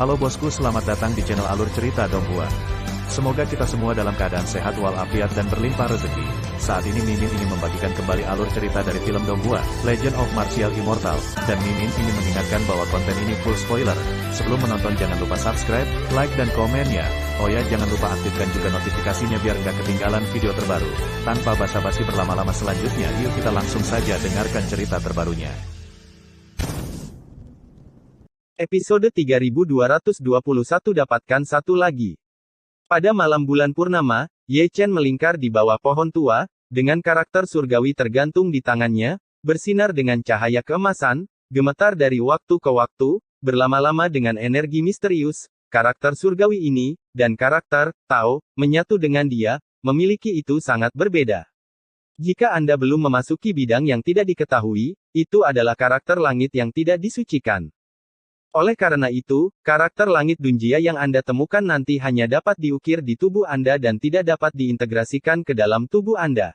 Halo bosku, selamat datang di channel Alur Cerita Donghua. Semoga kita semua dalam keadaan sehat walafiat dan berlimpah rezeki. Saat ini Mimin ingin membagikan kembali alur cerita dari film Donghua, Legend of Martial Immortal, dan Mimin ingin mengingatkan bahwa konten ini full spoiler. Sebelum menonton jangan lupa subscribe, like dan komen ya. Oh ya, jangan lupa aktifkan juga notifikasinya biar nggak ketinggalan video terbaru. Tanpa basa-basi berlama-lama selanjutnya, yuk kita langsung saja dengarkan cerita terbarunya. Episode 3221 dapatkan satu lagi. Pada malam bulan purnama, Ye Chen melingkar di bawah pohon tua, dengan karakter surgawi tergantung di tangannya, bersinar dengan cahaya keemasan, gemetar dari waktu ke waktu, berlama-lama dengan energi misterius. Karakter surgawi ini, dan karakter Tao, menyatu dengan dia, memiliki itu sangat berbeda. Jika Anda belum memasuki bidang yang tidak diketahui, itu adalah karakter langit yang tidak disucikan. Oleh karena itu, karakter langit Dunjia yang Anda temukan nanti hanya dapat diukir di tubuh Anda dan tidak dapat diintegrasikan ke dalam tubuh Anda.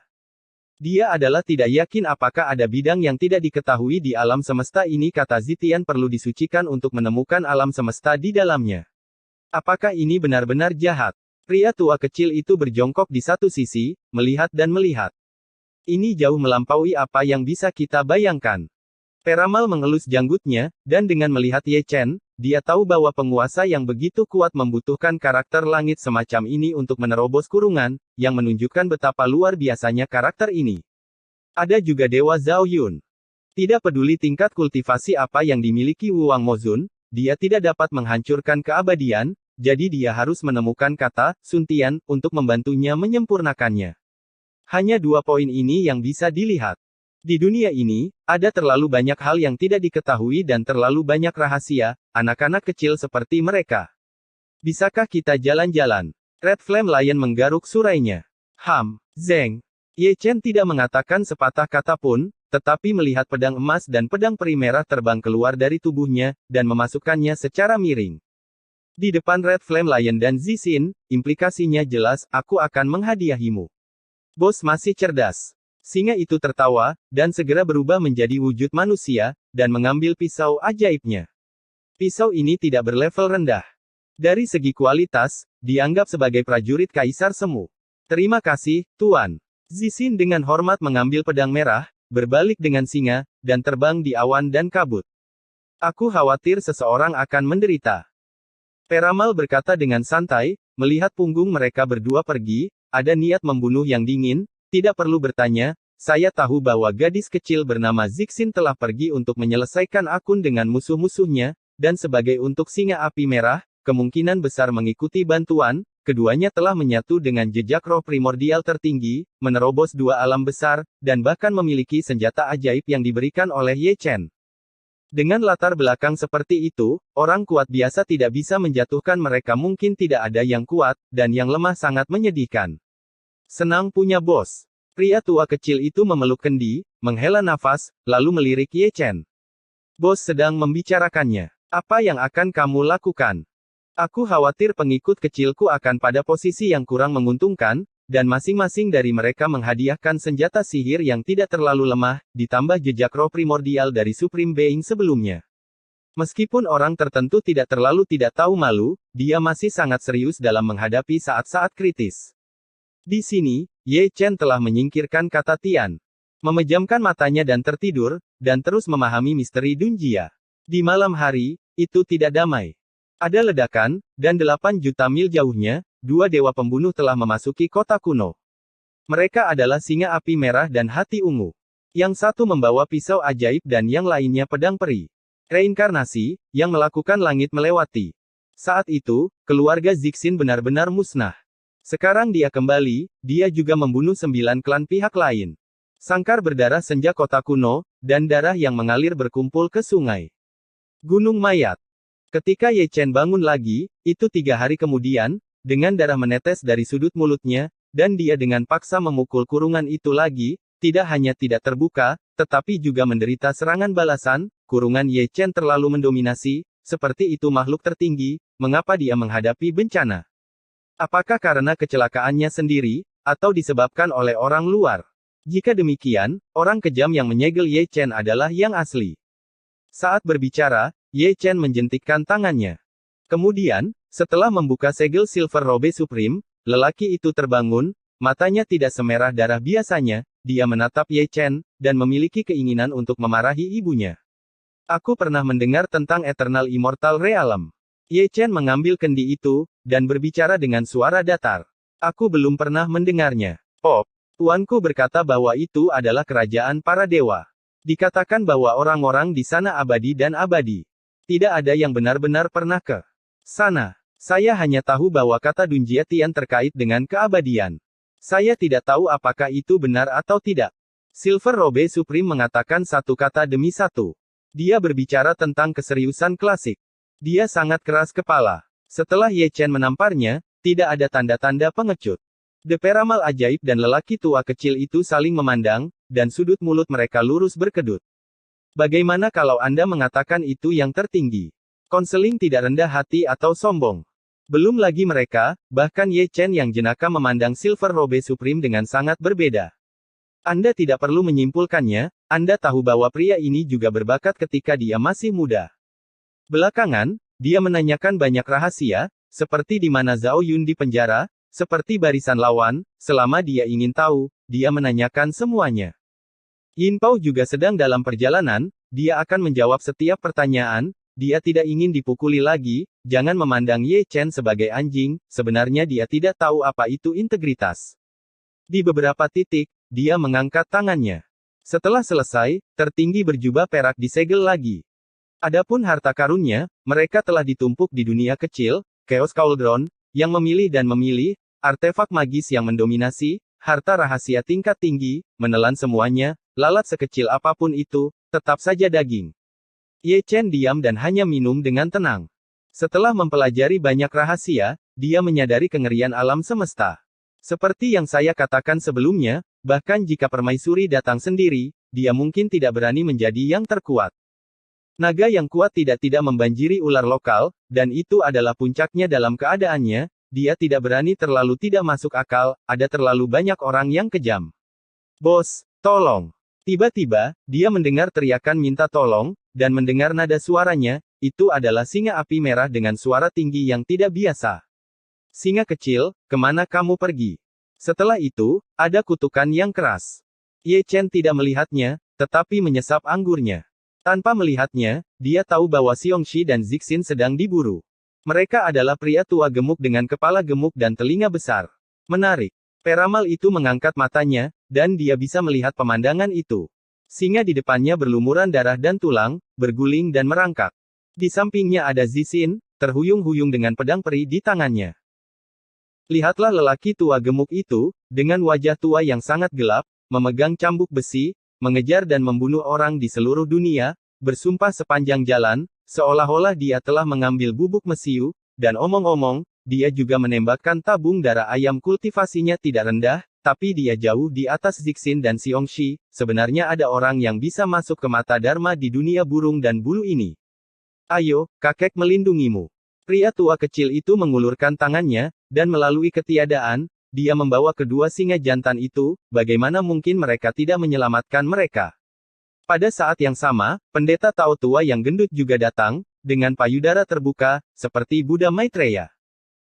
Dia adalah tidak yakin apakah ada bidang yang tidak diketahui di alam semesta ini, kata Zitian, perlu disucikan untuk menemukan alam semesta di dalamnya. Apakah ini benar-benar jahat? Pria tua kecil itu berjongkok di satu sisi, melihat dan melihat. Ini jauh melampaui apa yang bisa kita bayangkan. Peramal mengelus janggutnya, dan dengan melihat Ye Chen, dia tahu bahwa penguasa yang begitu kuat membutuhkan karakter langit semacam ini untuk menerobos kurungan, yang menunjukkan betapa luar biasanya karakter ini. Ada juga Dewa Zhao Yun. Tidak peduli tingkat kultivasi apa yang dimiliki Wu Wang Mozun, dia tidak dapat menghancurkan keabadian, jadi dia harus menemukan kata, Suntian, untuk membantunya menyempurnakannya. Hanya 2 poin ini yang bisa dilihat. Di dunia ini, ada terlalu banyak hal yang tidak diketahui dan terlalu banyak rahasia, anak-anak kecil seperti mereka. Bisakah kita jalan-jalan? Red Flame Lion menggaruk surainya. Zeng. Ye Chen tidak mengatakan sepatah kata pun, tetapi melihat pedang emas dan pedang peri merah terbang keluar dari tubuhnya, dan memasukkannya secara miring. Di depan Red Flame Lion dan Zixin, implikasinya jelas, aku akan menghadiahimu. Bos masih cerdas. Singa itu tertawa, dan segera berubah menjadi wujud manusia, dan mengambil pisau ajaibnya. Pisau ini tidak berlevel rendah. Dari segi kualitas, dianggap sebagai prajurit kaisar semu. Terima kasih, Tuan. Zixin dengan hormat mengambil pedang merah, berbalik dengan singa, dan terbang di awan dan kabut. Aku khawatir seseorang akan menderita. Peramal berkata dengan santai, melihat punggung mereka berdua pergi, ada niat membunuh yang dingin. Tidak perlu bertanya, saya tahu bahwa gadis kecil bernama Zixin telah pergi untuk menyelesaikan akun dengan musuh-musuhnya, dan sebagai untuk singa api merah, kemungkinan besar mengikuti bantuan, keduanya telah menyatu dengan jejak roh primordial tertinggi, menerobos 2 alam besar, dan bahkan memiliki senjata ajaib yang diberikan oleh Ye Chen. Dengan latar belakang seperti itu, orang kuat biasa tidak bisa menjatuhkan mereka, mungkin tidak ada yang kuat, dan yang lemah sangat menyedihkan. Senang punya bos. Pria tua kecil itu memeluk kendi, menghela nafas, lalu melirik Ye Chen. Bos sedang membicarakannya. Apa yang akan kamu lakukan? Aku khawatir pengikut kecilku akan pada posisi yang kurang menguntungkan, dan masing-masing dari mereka menghadiahkan senjata sihir yang tidak terlalu lemah, ditambah jejak roh primordial dari Supreme Being sebelumnya. Meskipun orang tertentu tidak terlalu tidak tahu malu, dia masih sangat serius dalam menghadapi saat-saat kritis. Di sini, Ye Chen telah menyingkirkan kata Tian. Memejamkan matanya dan tertidur, dan terus memahami misteri Dunjia. Di malam hari, itu tidak damai. Ada ledakan, dan 8 juta mil jauhnya, 2 dewa pembunuh telah memasuki kota kuno. Mereka adalah singa api merah dan hati ungu. Yang satu membawa pisau ajaib dan yang lainnya pedang peri. Reinkarnasi, yang melakukan langit melewati. Saat itu, keluarga Zixin benar-benar musnah. Sekarang dia kembali, dia juga membunuh 9 klan pihak lain. Sangkar berdarah senja kota kuno, dan darah yang mengalir berkumpul ke sungai. Gunung mayat. Ketika Ye Chen bangun lagi, itu 3 hari kemudian, dengan darah menetes dari sudut mulutnya, dan dia dengan paksa memukul kurungan itu lagi, tidak hanya tidak terbuka, tetapi juga menderita serangan balasan, kurungan Ye Chen terlalu mendominasi, seperti itu makhluk tertinggi, mengapa dia menghadapi bencana? Apakah karena kecelakaannya sendiri, atau disebabkan oleh orang luar? Jika demikian, orang kejam yang menyegel Ye Chen adalah yang asli. Saat berbicara, Ye Chen menjentikkan tangannya. Kemudian, setelah membuka segel Silver Robe Supreme, lelaki itu terbangun, matanya tidak semerah darah biasanya, dia menatap Ye Chen, dan memiliki keinginan untuk memarahi ibunya. Aku pernah mendengar tentang Eternal Immortal Realm. Ye Chen mengambil kendi itu, dan berbicara dengan suara datar. Aku belum pernah mendengarnya. Oh, tuanku berkata bahwa itu adalah kerajaan para dewa. Dikatakan bahwa orang-orang di sana abadi dan abadi. Tidak ada yang benar-benar pernah ke sana. Saya hanya tahu bahwa kata Dunjia Tian terkait dengan keabadian. Saya tidak tahu apakah itu benar atau tidak. Silver Robe Supreme mengatakan satu kata demi satu. Dia berbicara tentang keseriusan klasik. Dia sangat keras kepala. Setelah Ye Chen menamparnya, tidak ada tanda-tanda pengecut. The Peramal ajaib dan lelaki tua kecil itu saling memandang, dan sudut mulut mereka lurus berkedut. Bagaimana kalau Anda mengatakan itu yang tertinggi? Konseling tidak rendah hati atau sombong. Belum lagi mereka, bahkan Ye Chen yang jenaka memandang Silver Robe Supreme dengan sangat berbeda. Anda tidak perlu menyimpulkannya, Anda tahu bahwa pria ini juga berbakat ketika dia masih muda. Belakangan, dia menanyakan banyak rahasia, seperti di mana Zhao Yun di penjara, seperti barisan lawan, selama dia ingin tahu, dia menanyakan semuanya. Yin Pao juga sedang dalam perjalanan, dia akan menjawab setiap pertanyaan, dia tidak ingin dipukuli lagi, jangan memandang Ye Chen sebagai anjing, sebenarnya dia tidak tahu apa itu integritas. Di beberapa titik, dia mengangkat tangannya. Setelah selesai, tertinggi berjubah perak disegel lagi. Adapun harta karunnya, mereka telah ditumpuk di dunia kecil, Chaos Cauldron, yang memilih dan memilih, artefak magis yang mendominasi, harta rahasia tingkat tinggi, menelan semuanya, lalat sekecil apapun itu, tetap saja daging. Ye Chen diam dan hanya minum dengan tenang. Setelah mempelajari banyak rahasia, dia menyadari kengerian alam semesta. Seperti yang saya katakan sebelumnya, bahkan jika permaisuri datang sendiri, dia mungkin tidak berani menjadi yang terkuat. Naga yang kuat tidak membanjiri ular lokal, dan itu adalah puncaknya dalam keadaannya, dia tidak berani terlalu tidak masuk akal, ada terlalu banyak orang yang kejam. Bos, tolong. Tiba-tiba, dia mendengar teriakan minta tolong, dan mendengar nada suaranya, itu adalah singa api merah dengan suara tinggi yang tidak biasa. Singa kecil, kemana kamu pergi? Setelah itu, ada kutukan yang keras. Ye Chen tidak melihatnya, tetapi menyesap anggurnya. Tanpa melihatnya, dia tahu bahwa Xiongxi dan Zixin sedang diburu. Mereka adalah pria tua gemuk dengan kepala gemuk dan telinga besar. Menarik. Peramal itu mengangkat matanya, dan dia bisa melihat pemandangan itu. Singa di depannya berlumuran darah dan tulang, berguling dan merangkak. Di sampingnya ada Zixin, terhuyung-huyung dengan pedang peri di tangannya. Lihatlah lelaki tua gemuk itu, dengan wajah tua yang sangat gelap, memegang cambuk besi, mengejar dan membunuh orang di seluruh dunia, bersumpah sepanjang jalan, seolah-olah dia telah mengambil bubuk mesiu, dan omong-omong, dia juga menembakkan tabung darah ayam kultivasinya tidak rendah, tapi dia jauh di atas Zixin dan Xiongxi, sebenarnya ada orang yang bisa masuk ke mata Dharma di dunia burung dan bulu ini. Ayo, kakek melindungimu. Pria tua kecil itu mengulurkan tangannya, dan melalui ketiadaan, dia membawa kedua singa jantan itu, bagaimana mungkin mereka tidak menyelamatkan mereka. Pada saat yang sama, pendeta Tao tua yang gendut juga datang, dengan payudara terbuka, seperti Buddha Maitreya.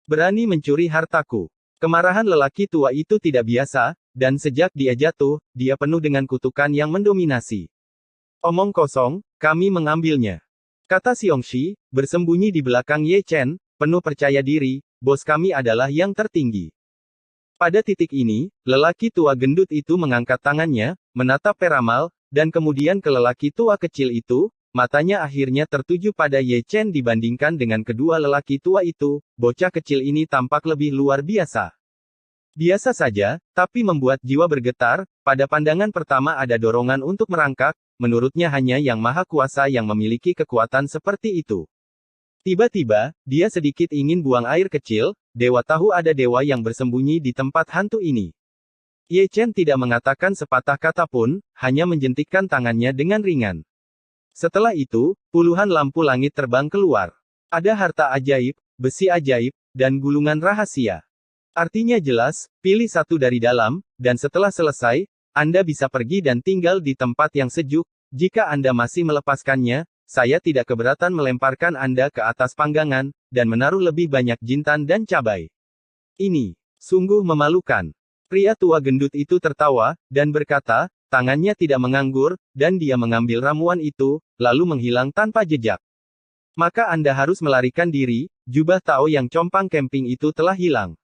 Berani mencuri hartaku. Kemarahan lelaki tua itu tidak biasa, dan sejak dia jatuh, dia penuh dengan kutukan yang mendominasi. Omong kosong, kami mengambilnya. Kata Xiongxi, bersembunyi di belakang Ye Chen, penuh percaya diri, bos kami adalah yang tertinggi. Pada titik ini, lelaki tua gendut itu mengangkat tangannya, menatap Peramal, dan kemudian ke lelaki tua kecil itu, matanya akhirnya tertuju pada Ye Chen dibandingkan dengan kedua lelaki tua itu, bocah kecil ini tampak lebih luar biasa. Biasa saja, tapi membuat jiwa bergetar, pada pandangan pertama ada dorongan untuk merangkak, menurutnya hanya yang maha kuasa yang memiliki kekuatan seperti itu. Tiba-tiba, dia sedikit ingin buang air kecil, dewa tahu ada dewa yang bersembunyi di tempat hantu ini. Ye Chen tidak mengatakan sepatah kata pun, hanya menjentikkan tangannya dengan ringan. Setelah itu, puluhan lampu langit terbang keluar. Ada harta ajaib, besi ajaib, dan gulungan rahasia. Artinya jelas, pilih satu dari dalam, dan setelah selesai, Anda bisa pergi dan tinggal di tempat yang sejuk. Jika Anda masih melepaskannya, saya tidak keberatan melemparkan Anda ke atas panggangan, dan menaruh lebih banyak jintan dan cabai. Ini sungguh memalukan. Pria tua gendut itu tertawa, dan berkata, tangannya tidak menganggur, dan dia mengambil ramuan itu, lalu menghilang tanpa jejak. Maka Anda harus melarikan diri, jubah Tao yang compang camping itu telah hilang.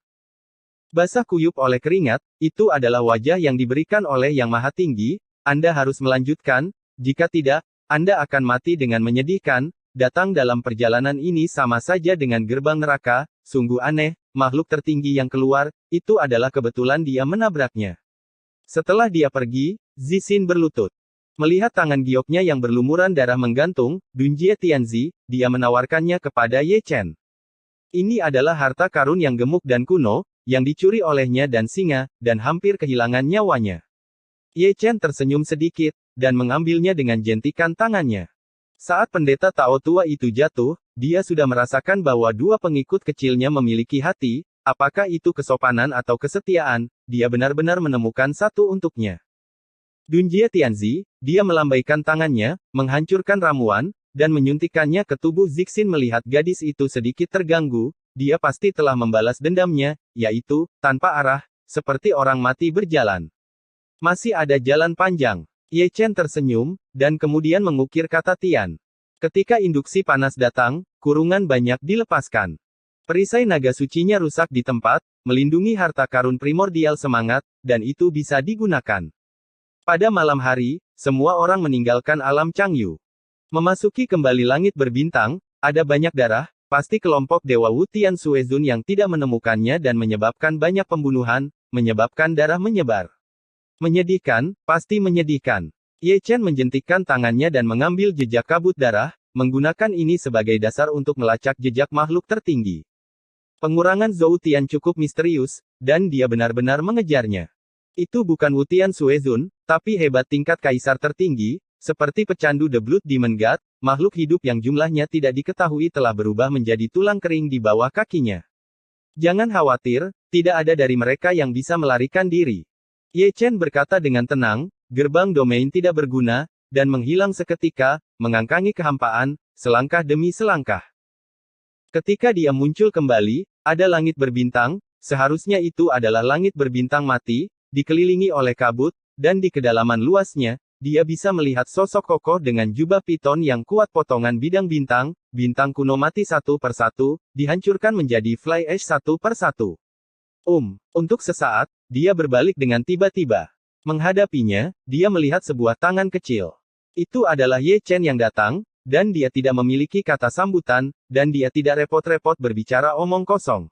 Basah kuyup oleh keringat, itu adalah wajah yang diberikan oleh Yang Maha Tinggi, Anda harus melanjutkan, jika tidak, Anda akan mati dengan menyedihkan, datang dalam perjalanan ini sama saja dengan gerbang neraka, sungguh aneh, makhluk tertinggi yang keluar, itu adalah kebetulan dia menabraknya. Setelah dia pergi, Zixin berlutut. Melihat tangan gioknya yang berlumuran darah menggantung, Dunjie Tianzi, dia menawarkannya kepada Ye Chen. Ini adalah harta karun yang gemuk dan kuno, yang dicuri olehnya dan singa, dan hampir kehilangan nyawanya. Ye Chen tersenyum sedikit, dan mengambilnya dengan jentikan tangannya. Saat pendeta Tao tua itu jatuh, dia sudah merasakan bahwa dua pengikut kecilnya memiliki hati, apakah itu kesopanan atau kesetiaan, dia benar-benar menemukan satu untuknya. Dunjie Tianzi, dia melambaikan tangannya, menghancurkan ramuan, dan menyuntikkannya ke tubuh Zixin. Melihat gadis itu sedikit terganggu, dia pasti telah membalas dendamnya, yaitu, tanpa arah, seperti orang mati berjalan. Masih ada jalan panjang. Ye Chen tersenyum, dan kemudian mengukir kata Tian. Ketika induksi panas datang, kurungan banyak dilepaskan. Perisai naga sucinya rusak di tempat, melindungi harta karun primordial semangat, dan itu bisa digunakan. Pada malam hari, semua orang meninggalkan alam Changyu. Memasuki kembali langit berbintang, ada banyak darah, pasti kelompok Dewa Wu Tian Suezun yang tidak menemukannya dan menyebabkan banyak pembunuhan, menyebabkan darah menyebar. Menyedihkan, pasti menyedihkan. Ye Chen menjentikkan tangannya dan mengambil jejak kabut darah, menggunakan ini sebagai dasar untuk melacak jejak makhluk tertinggi. Pengurangan Zhou Tian cukup misterius, dan dia benar-benar mengejarnya. Itu bukan Wu Tian Suezun, tapi hebat tingkat kaisar tertinggi, seperti pecandu The Blood Demon God, makhluk hidup yang jumlahnya tidak diketahui telah berubah menjadi tulang kering di bawah kakinya. Jangan khawatir, tidak ada dari mereka yang bisa melarikan diri. Ye Chen berkata dengan tenang, gerbang domain tidak berguna, dan menghilang seketika, mengangkangi kehampaan, selangkah demi selangkah. Ketika dia muncul kembali, ada langit berbintang, seharusnya itu adalah langit berbintang mati, dikelilingi oleh kabut, dan di kedalaman luasnya, dia bisa melihat sosok kokoh dengan jubah piton yang kuat. Potongan bidang bintang, bintang kuno mati satu persatu, dihancurkan menjadi fly ash satu persatu. Untuk sesaat, dia berbalik dengan tiba-tiba. Menghadapinya, dia melihat sebuah tangan kecil. Itu adalah Ye Chen yang datang, dan dia tidak memiliki kata sambutan, dan dia tidak repot-repot berbicara omong kosong.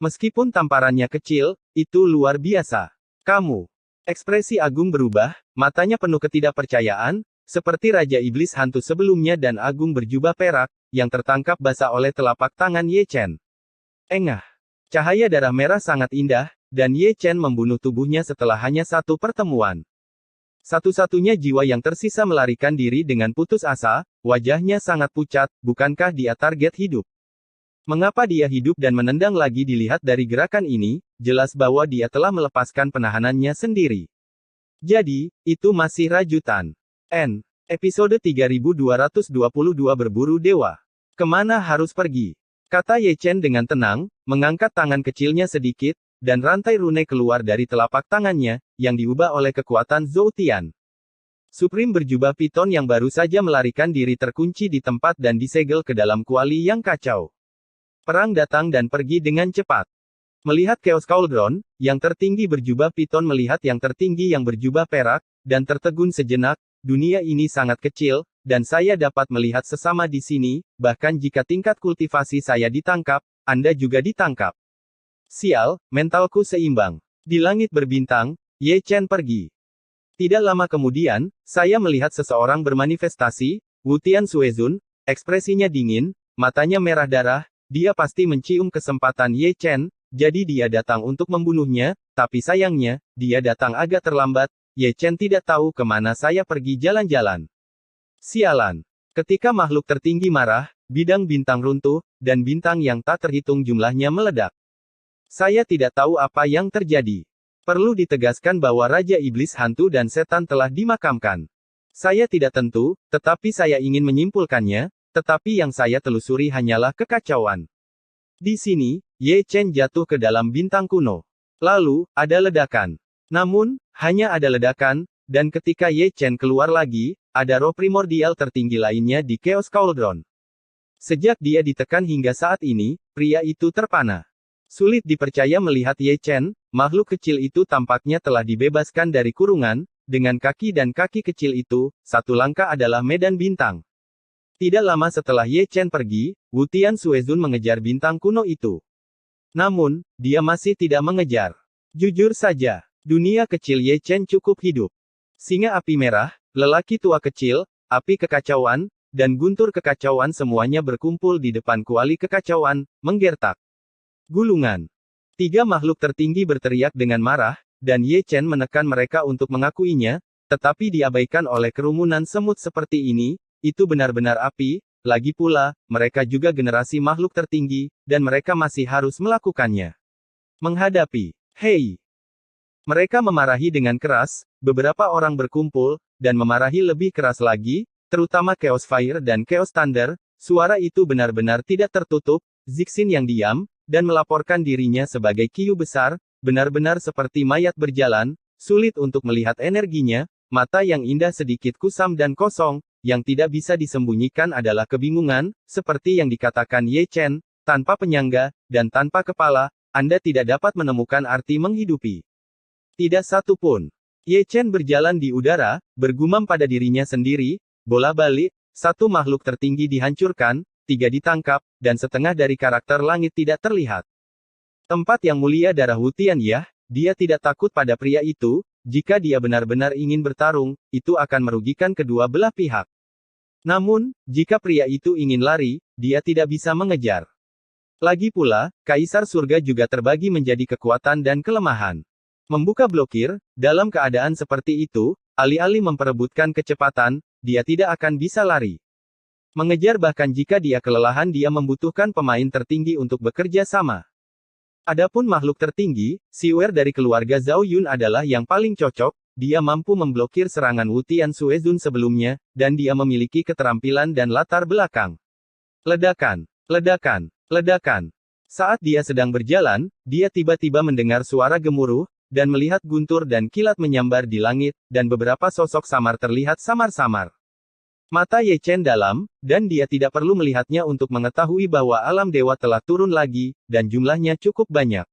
Meskipun tamparannya kecil, itu luar biasa. Kamu. Ekspresi Agung berubah, matanya penuh ketidakpercayaan, seperti Raja Iblis hantu sebelumnya dan Agung berjubah perak, yang tertangkap basah oleh telapak tangan Ye Chen. Engah. Cahaya darah merah sangat indah, dan Ye Chen membunuh tubuhnya setelah hanya satu pertemuan. Satu-satunya jiwa yang tersisa melarikan diri dengan putus asa, wajahnya sangat pucat, bukankah dia target hidup? Mengapa dia hidup dan menendang lagi? Dilihat dari gerakan ini, jelas bahwa dia telah melepaskan penahanannya sendiri. Jadi, itu masih rajutan. Episode 3222 Berburu Dewa. Kemana harus pergi? Kata Ye Chen dengan tenang, mengangkat tangan kecilnya sedikit, dan rantai rune keluar dari telapak tangannya, yang diubah oleh kekuatan Zhou Tian. Supreme berjubah piton yang baru saja melarikan diri terkunci di tempat dan disegel ke dalam kuali yang kacau. Perang datang dan pergi dengan cepat. Melihat Chaos Cauldron, yang tertinggi berjubah piton melihat yang tertinggi yang berjubah perak, dan tertegun sejenak, dunia ini sangat kecil, dan saya dapat melihat sesama di sini, bahkan jika tingkat kultivasi saya ditangkap, Anda juga ditangkap. Sial, mentalku seimbang. Di langit berbintang, Ye Chen pergi. Tidak lama kemudian, saya melihat seseorang bermanifestasi, Wu Tian Suezun, ekspresinya dingin, matanya merah darah, dia pasti mencium kesempatan Ye Chen, jadi dia datang untuk membunuhnya, tapi sayangnya, dia datang agak terlambat, Ye Chen tidak tahu kemana saya pergi jalan-jalan. Sialan. Ketika makhluk tertinggi marah, bidang bintang runtuh, dan bintang yang tak terhitung jumlahnya meledak. Saya tidak tahu apa yang terjadi. Perlu ditegaskan bahwa Raja Iblis Hantu dan Setan telah dimakamkan. Saya tidak tentu, tetapi saya ingin menyimpulkannya, tetapi yang saya telusuri hanyalah kekacauan. Di sini, Ye Chen jatuh ke dalam bintang kuno. Lalu, ada ledakan. Namun, hanya ada ledakan, dan ketika Ye Chen keluar lagi, ada roh primordial tertinggi lainnya di Chaos Cauldron. Sejak dia ditekan hingga saat ini, pria itu terpana. Sulit dipercaya melihat Ye Chen, makhluk kecil itu tampaknya telah dibebaskan dari kurungan, dengan kaki dan kaki kecil itu, satu langkah adalah medan bintang. Tidak lama setelah Ye Chen pergi, Wu Tian Xuezun mengejar bintang kuno itu. Namun, dia masih tidak mengejar. Jujur saja, dunia kecil Ye Chen cukup hidup. Singa api merah, lelaki tua kecil, api kekacauan, dan guntur kekacauan semuanya berkumpul di depan kuali kekacauan, menggertak. Gulungan. Tiga makhluk tertinggi berteriak dengan marah, dan Ye Chen menekan mereka untuk mengakuinya, tetapi diabaikan oleh kerumunan semut seperti ini, itu benar-benar api. Lagi pula, mereka juga generasi makhluk tertinggi, dan mereka masih harus melakukannya. Menghadapi, hei! Mereka memarahi dengan keras, beberapa orang berkumpul, dan memarahi lebih keras lagi, terutama Chaos Fire dan Chaos Thunder, suara itu benar-benar tidak tertutup, Zixin yang diam, dan melaporkan dirinya sebagai Qiu besar, benar-benar seperti mayat berjalan, sulit untuk melihat energinya, mata yang indah sedikit kusam dan kosong. Yang tidak bisa disembunyikan adalah kebingungan, seperti yang dikatakan Ye Chen, tanpa penyangga, dan tanpa kepala, Anda tidak dapat menemukan arti menghidupi. Tidak satu pun. Ye Chen berjalan di udara, bergumam pada dirinya sendiri, bola balik, satu makhluk tertinggi dihancurkan, tiga ditangkap, dan setengah dari karakter langit tidak terlihat. Tempat yang mulia darah Wu Tian Yah, dia tidak takut pada pria itu. Jika dia benar-benar ingin bertarung, itu akan merugikan kedua belah pihak. Namun, jika pria itu ingin lari, dia tidak bisa mengejar. Lagi pula, Kaisar Surga juga terbagi menjadi kekuatan dan kelemahan. Membuka blokir, dalam keadaan seperti itu, alih-alih memperebutkan kecepatan, dia tidak akan bisa lari. Mengejar bahkan jika dia kelelahan dia membutuhkan pemain tertinggi untuk bekerja sama. Adapun makhluk tertinggi, Siwer dari keluarga Zhao Yun adalah yang paling cocok, dia mampu memblokir serangan Wu Tian Xuezun sebelumnya, dan dia memiliki keterampilan dan latar belakang. Ledakan, ledakan, ledakan. Saat dia sedang berjalan, dia tiba-tiba mendengar suara gemuruh, dan melihat guntur dan kilat menyambar di langit, dan beberapa sosok samar terlihat samar-samar. Mata Ye Chen dalam, dan dia tidak perlu melihatnya untuk mengetahui bahwa alam dewa telah turun lagi, dan jumlahnya cukup banyak.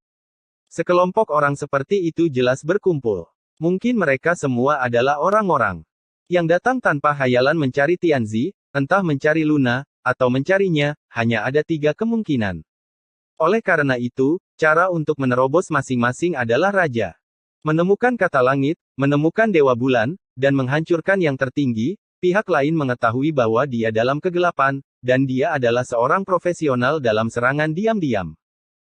Sekelompok orang seperti itu jelas berkumpul. Mungkin mereka semua adalah orang-orang yang datang tanpa hayalan mencari Tianzi, entah mencari Luna, atau mencarinya, hanya ada tiga kemungkinan. Oleh karena itu, cara untuk menerobos masing-masing adalah raja. Menemukan kata langit, menemukan dewa bulan, dan menghancurkan yang tertinggi. Pihak lain mengetahui bahwa dia dalam kegelapan, dan dia adalah seorang profesional dalam serangan diam-diam.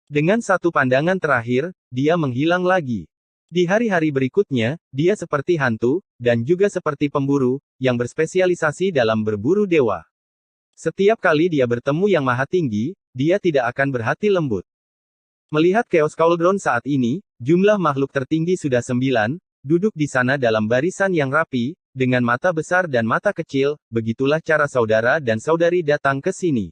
Dengan satu pandangan terakhir, dia menghilang lagi. Di hari-hari berikutnya, dia seperti hantu, dan juga seperti pemburu, yang berspesialisasi dalam berburu dewa. Setiap kali dia bertemu yang maha tinggi, dia tidak akan berhati lembut. Melihat Chaos Cauldron saat ini, jumlah makhluk tertinggi sudah 9, duduk di sana dalam barisan yang rapi, dengan mata besar dan mata kecil, begitulah cara saudara dan saudari datang ke sini.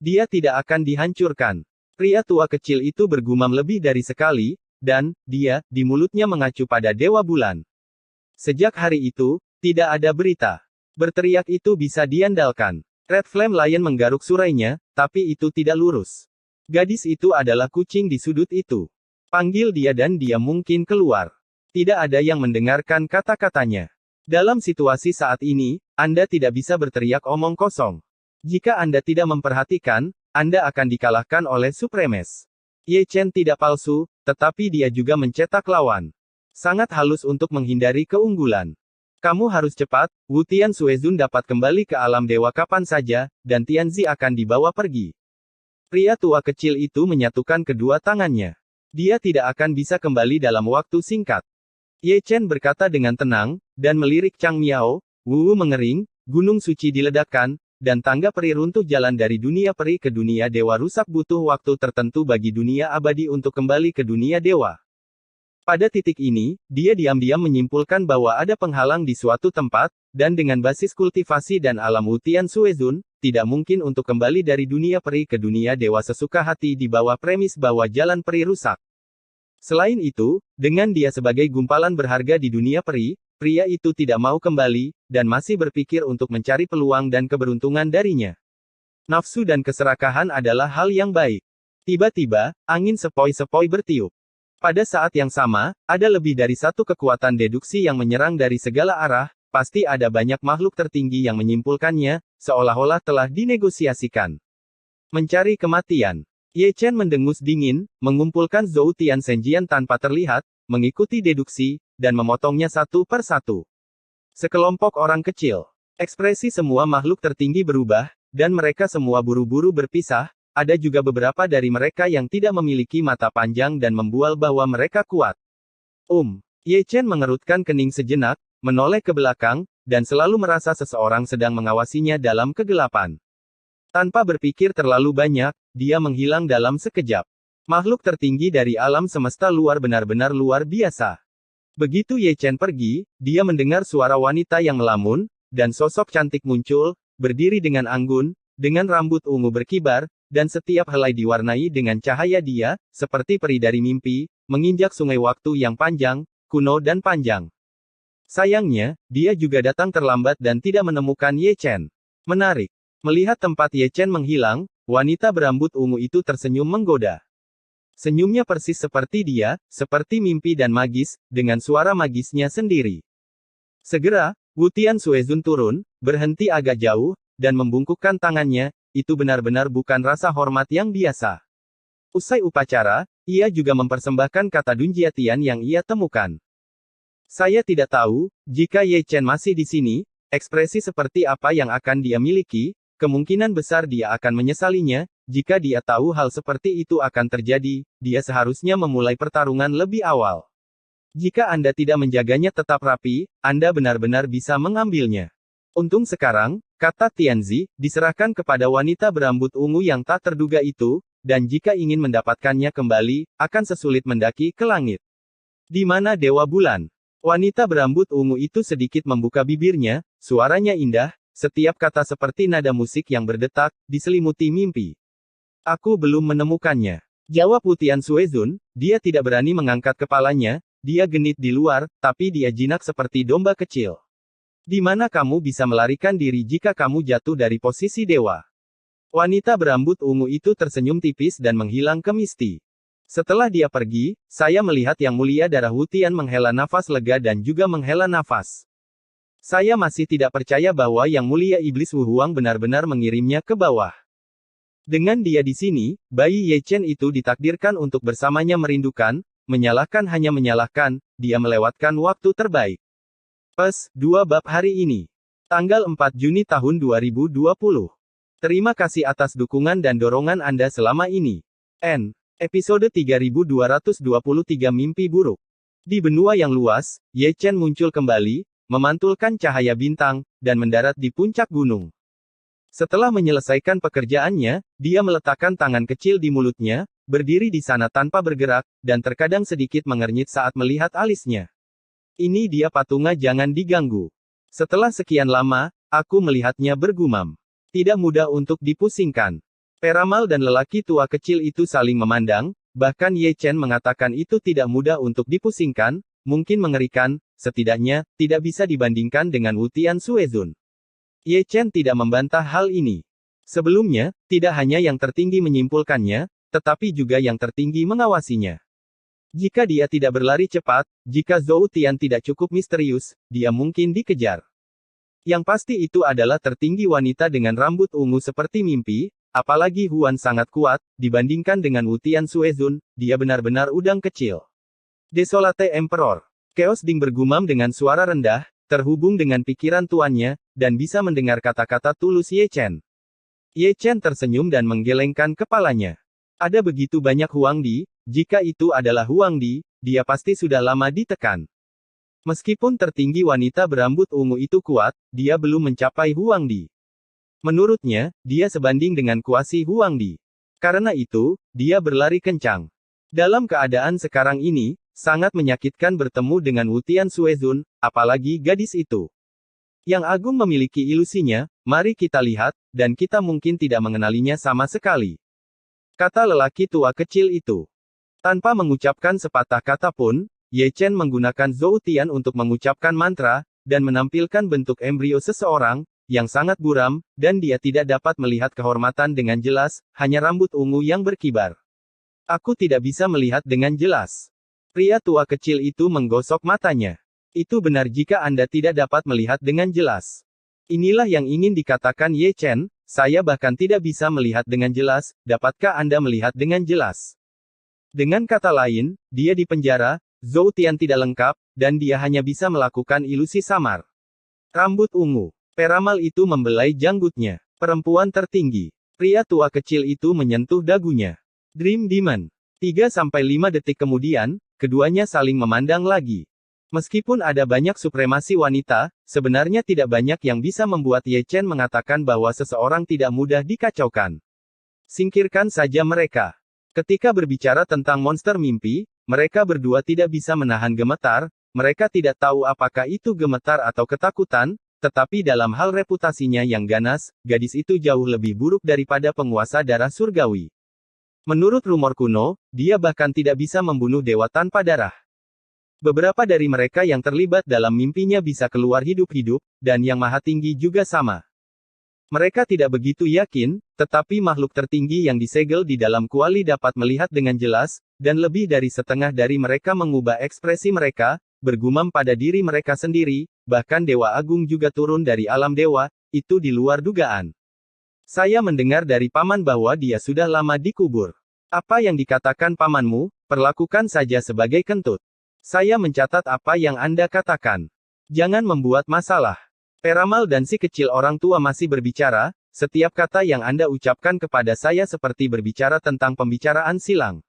Dia tidak akan dihancurkan. Pria tua kecil itu bergumam lebih dari sekali, dan, dia, di mulutnya mengacu pada Dewa Bulan. Sejak hari itu, tidak ada berita. Berteriak itu bisa diandalkan. Red Flame Lion menggaruk surainya, tapi itu tidak lurus. Gadis itu adalah kucing di sudut itu. Panggil dia dan dia mungkin keluar. Tidak ada yang mendengarkan kata-katanya. Dalam situasi saat ini, Anda tidak bisa berteriak omong kosong. Jika Anda tidak memperhatikan, Anda akan dikalahkan oleh Supremes. Ye Chen tidak palsu, tetapi dia juga mencetak lawan. Sangat halus untuk menghindari keunggulan. Kamu harus cepat, Wu Tian Xuezun dapat kembali ke alam dewa kapan saja, dan Tianzi akan dibawa pergi. Pria tua kecil itu menyatukan kedua tangannya. Dia tidak akan bisa kembali dalam waktu singkat. Ye Chen berkata dengan tenang, dan melirik Chang Miao. Wu mengering, gunung suci diledakkan, dan tangga peri runtuh. Jalan dari dunia peri ke dunia dewa rusak butuh waktu tertentu bagi dunia abadi untuk kembali ke dunia dewa. Pada titik ini, dia diam-diam menyimpulkan bahwa ada penghalang di suatu tempat, dan dengan basis kultivasi dan alam Wutian Suezun, tidak mungkin untuk kembali dari dunia peri ke dunia dewa sesuka hati di bawah premis bahwa jalan peri rusak. Selain itu, dengan dia sebagai gumpalan berharga di dunia peri, pria itu tidak mau kembali, dan masih berpikir untuk mencari peluang dan keberuntungan darinya. Nafsu dan keserakahan adalah hal yang baik. Tiba-tiba, angin sepoi-sepoi bertiup. Pada saat yang sama, ada lebih dari satu kekuatan deduksi yang menyerang dari segala arah, pasti ada banyak makhluk tertinggi yang menyimpulkannya, seolah-olah telah dinegosiasikan. Mencari kematian. Ye Chen mendengus dingin, mengumpulkan Zhou Tian Senjian tanpa terlihat, mengikuti deduksi, dan memotongnya satu per satu. Sekelompok orang kecil. Ekspresi semua makhluk tertinggi berubah, dan mereka semua buru-buru berpisah. Ada juga beberapa dari mereka yang tidak memiliki mata panjang dan membual bahwa mereka kuat. Ye Chen mengerutkan kening sejenak, menoleh ke belakang, dan selalu merasa seseorang sedang mengawasinya dalam kegelapan. Tanpa berpikir terlalu banyak, dia menghilang dalam sekejap. Makhluk tertinggi dari alam semesta luar benar-benar luar biasa. Begitu Ye Chen pergi, dia mendengar suara wanita yang melamun, dan sosok cantik muncul, berdiri dengan anggun, dengan rambut ungu berkibar, dan setiap helai diwarnai dengan cahaya dia, seperti peri dari mimpi, menginjak sungai waktu yang panjang, kuno dan panjang. Sayangnya, dia juga datang terlambat dan tidak menemukan Ye Chen. Menarik. Melihat tempat Ye Chen menghilang, wanita berambut ungu itu tersenyum menggoda. Senyumnya persis seperti dia, seperti mimpi dan magis, dengan suara magisnya sendiri. Segera, Wutian Suezun turun, berhenti agak jauh, dan membungkukkan tangannya. Itu benar-benar bukan rasa hormat yang biasa. Usai upacara, ia juga mempersembahkan kata Dunjiatian yang ia temukan. Saya tidak tahu, jika Ye Chen masih di sini, ekspresi seperti apa yang akan dia miliki, kemungkinan besar dia akan menyesalinya, jika dia tahu hal seperti itu akan terjadi, dia seharusnya memulai pertarungan lebih awal. Jika Anda tidak menjaganya tetap rapi, Anda benar-benar bisa mengambilnya. Untung sekarang, kata Tianzi, diserahkan kepada wanita berambut ungu yang tak terduga itu, dan jika ingin mendapatkannya kembali, akan sesulit mendaki ke langit. Di mana Dewa Bulan? Wanita berambut ungu itu sedikit membuka bibirnya, suaranya indah, setiap kata seperti nada musik yang berdetak, diselimuti mimpi. Aku belum menemukannya. Jawab Wutian Suezun, dia tidak berani mengangkat kepalanya, dia genit di luar, tapi dia jinak seperti domba kecil. Di mana kamu bisa melarikan diri jika kamu jatuh dari posisi dewa? Wanita berambut ungu itu tersenyum tipis dan menghilang ke Misti. Setelah dia pergi, saya melihat Yang Mulia Darah Wutian menghela nafas lega dan juga menghela nafas. Saya masih tidak percaya bahwa Yang Mulia Iblis Wu Huang benar-benar mengirimnya ke bawah. Dengan dia di sini, bayi Ye Chen itu ditakdirkan untuk bersamanya merindukan, hanya menyalahkan, dia melewatkan waktu terbaik. 2 bab hari ini. Tanggal 4 Juni tahun 2020. Terima kasih atas dukungan dan dorongan Anda selama ini. Episode 3223 Mimpi Buruk. Di benua yang luas, Ye Chen muncul kembali, memantulkan cahaya bintang, dan mendarat di puncak gunung. Setelah menyelesaikan pekerjaannya, dia meletakkan tangan kecil di mulutnya, berdiri di sana tanpa bergerak, dan terkadang sedikit mengernyit saat melihat alisnya. Ini dia patunga jangan diganggu. Setelah sekian lama, aku melihatnya bergumam. Tidak mudah untuk dipusingkan. Peramal dan lelaki tua kecil itu saling memandang, bahkan Ye Chen mengatakan itu tidak mudah untuk dipusingkan, mungkin mengerikan, setidaknya, tidak bisa dibandingkan dengan Wutian Suezun. Ye Chen tidak membantah hal ini. Sebelumnya, tidak hanya yang tertinggi menyimpulkannya, tetapi juga yang tertinggi mengawasinya. Jika dia tidak berlari cepat, jika Zhou Tian tidak cukup misterius, dia mungkin dikejar. Yang pasti itu adalah tertinggi wanita dengan rambut ungu seperti mimpi, apalagi Huan sangat kuat, dibandingkan dengan Wutian Suezun, dia benar-benar udang kecil. Desolate Emperor. Chaos Ding bergumam dengan suara rendah, terhubung dengan pikiran tuannya, dan bisa mendengar kata-kata tulus Ye Chen. Ye Chen tersenyum dan menggelengkan kepalanya. Ada begitu banyak Huangdi, jika itu adalah Huangdi, dia pasti sudah lama ditekan. Meskipun tertinggi wanita berambut ungu itu kuat, dia belum mencapai Huangdi. Menurutnya, dia sebanding dengan kuasi Huangdi. Karena itu, dia berlari kencang. Dalam keadaan sekarang ini, sangat menyakitkan bertemu dengan Wutian Suezun, apalagi gadis itu. Yang Agung memiliki ilusinya, mari kita lihat, dan kita mungkin tidak mengenalinya sama sekali. Kata lelaki tua kecil itu. Tanpa mengucapkan sepatah kata pun, Ye Chen menggunakan Zhou Tian untuk mengucapkan mantra, dan menampilkan bentuk embrio seseorang, yang sangat buram, dan dia tidak dapat melihat kehormatan dengan jelas, hanya rambut ungu yang berkibar. Aku tidak bisa melihat dengan jelas. Pria tua kecil itu menggosok matanya. Itu benar jika Anda tidak dapat melihat dengan jelas. Inilah yang ingin dikatakan Ye Chen, saya bahkan tidak bisa melihat dengan jelas, dapatkah Anda melihat dengan jelas? Dengan kata lain, dia di penjara, Zhou Tian tidak lengkap, dan dia hanya bisa melakukan ilusi samar. Rambut ungu. Peramal itu membelai janggutnya. Perempuan tertinggi. Pria tua kecil itu menyentuh dagunya. Dream Demon. 3-5 detik kemudian, keduanya saling memandang lagi. Meskipun ada banyak supremasi wanita, sebenarnya tidak banyak yang bisa membuat Ye Chen mengatakan bahwa seseorang tidak mudah dikacaukan. Singkirkan saja mereka. Ketika berbicara tentang monster mimpi, mereka berdua tidak bisa menahan gemetar, mereka tidak tahu apakah itu gemetar atau ketakutan, tetapi dalam hal reputasinya yang ganas, gadis itu jauh lebih buruk daripada penguasa darah surgawi. Menurut rumor kuno, dia bahkan tidak bisa membunuh dewa tanpa darah. Beberapa dari mereka yang terlibat dalam mimpinya bisa keluar hidup-hidup, dan yang maha tinggi juga sama. Mereka tidak begitu yakin, tetapi makhluk tertinggi yang disegel di dalam kuali dapat melihat dengan jelas, dan lebih dari setengah dari mereka mengubah ekspresi mereka, bergumam pada diri mereka sendiri, bahkan Dewa Agung juga turun dari alam dewa, itu di luar dugaan. Saya mendengar dari paman bahwa dia sudah lama dikubur. Apa yang dikatakan pamanmu, perlakukan saja sebagai kentut. Saya mencatat apa yang Anda katakan. Jangan membuat masalah. Peramal dan si kecil orang tua masih berbicara, setiap kata yang Anda ucapkan kepada saya seperti berbicara tentang pembicaraan silang.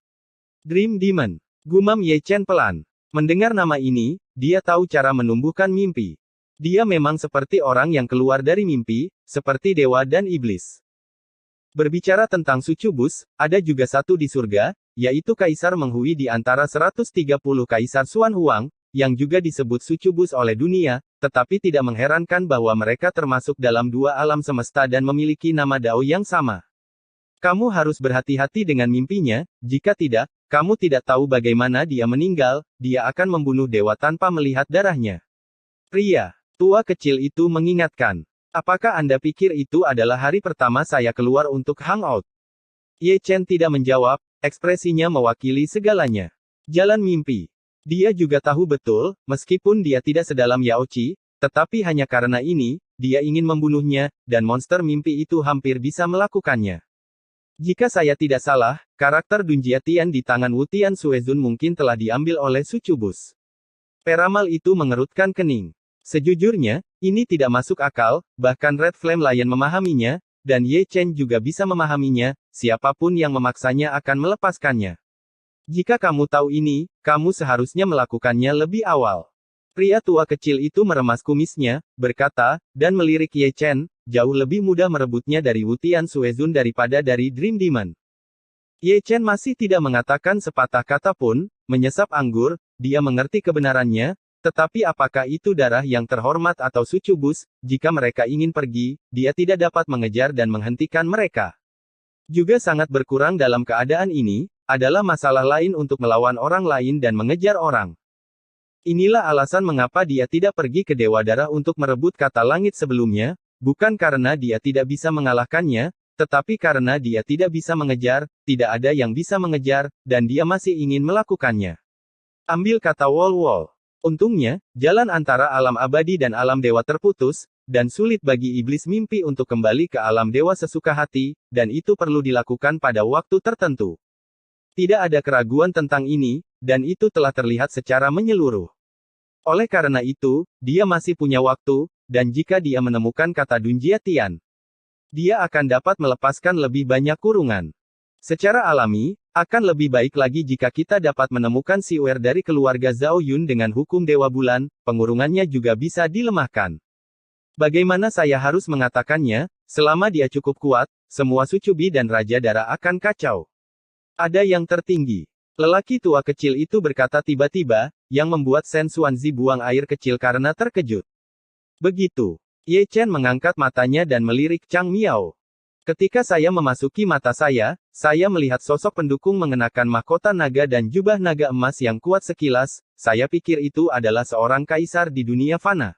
Dream Demon. Gumam Ye Chen pelan. Mendengar nama ini, dia tahu cara menumbuhkan mimpi. Dia memang seperti orang yang keluar dari mimpi, seperti dewa dan iblis. Berbicara tentang sucubus, ada juga satu di surga, yaitu Kaisar Menghui di antara 130 Kaisar Xuan Huang, yang juga disebut sucubus oleh dunia, tetapi tidak mengherankan bahwa mereka termasuk dalam dua alam semesta dan memiliki nama Dao yang sama. Kamu harus berhati-hati dengan mimpinya, jika tidak, kamu tidak tahu bagaimana dia meninggal, dia akan membunuh dewa tanpa melihat darahnya. Pria tua kecil itu mengingatkan. Apakah Anda pikir itu adalah hari pertama saya keluar untuk hangout? Ye Chen tidak menjawab, ekspresinya mewakili segalanya. Jalan mimpi. Dia juga tahu betul, meskipun dia tidak sedalam Yao Qi, tetapi hanya karena ini, dia ingin membunuhnya, dan monster mimpi itu hampir bisa melakukannya. Jika saya tidak salah, karakter Dunjia Tian di tangan Wu Tian Suezun mungkin telah diambil oleh sucubus. Peramal itu mengerutkan kening. Sejujurnya, ini tidak masuk akal, bahkan Red Flame Lion memahaminya, dan Ye Chen juga bisa memahaminya, siapapun yang memaksanya akan melepaskannya. Jika kamu tahu ini, kamu seharusnya melakukannya lebih awal. Pria tua kecil itu meremas kumisnya, berkata, dan melirik Ye Chen, jauh lebih mudah merebutnya dari Wu Tian Suezun daripada dari Dream Demon. Ye Chen masih tidak mengatakan sepatah kata pun, menyesap anggur, dia mengerti kebenarannya, tetapi apakah itu darah yang terhormat atau sucubus, jika mereka ingin pergi, dia tidak dapat mengejar dan menghentikan mereka. Juga sangat berkurang dalam keadaan ini, adalah masalah lain untuk melawan orang lain dan mengejar orang. Inilah alasan mengapa dia tidak pergi ke Dewa Darah untuk merebut kata langit sebelumnya, bukan karena dia tidak bisa mengalahkannya, tetapi karena dia tidak bisa mengejar, tidak ada yang bisa mengejar, dan dia masih ingin melakukannya. Ambil kata Wol-Wol. Untungnya, jalan antara alam abadi dan alam dewa terputus, dan sulit bagi iblis mimpi untuk kembali ke alam dewa sesuka hati, dan itu perlu dilakukan pada waktu tertentu. Tidak ada keraguan tentang ini, dan itu telah terlihat secara menyeluruh. Oleh karena itu, dia masih punya waktu, dan jika dia menemukan kata Dunjia Tian, dia akan dapat melepaskan lebih banyak kurungan. Secara alami, akan lebih baik lagi jika kita dapat menemukan Siwer dari keluarga Zhao Yun dengan hukum Dewa Bulan, pengurungannya juga bisa dilemahkan. Bagaimana saya harus mengatakannya, selama dia cukup kuat, semua sucubi dan Raja Dara akan kacau. Ada yang tertinggi. Lelaki tua kecil itu berkata tiba-tiba, yang membuat Shen Xuanzi buang air kecil karena terkejut. Begitu. Ye Chen mengangkat matanya dan melirik Chang Miao. Ketika saya memasuki mata saya melihat sosok pendukung mengenakan mahkota naga dan jubah naga emas yang kuat sekilas, saya pikir itu adalah seorang kaisar di dunia fana.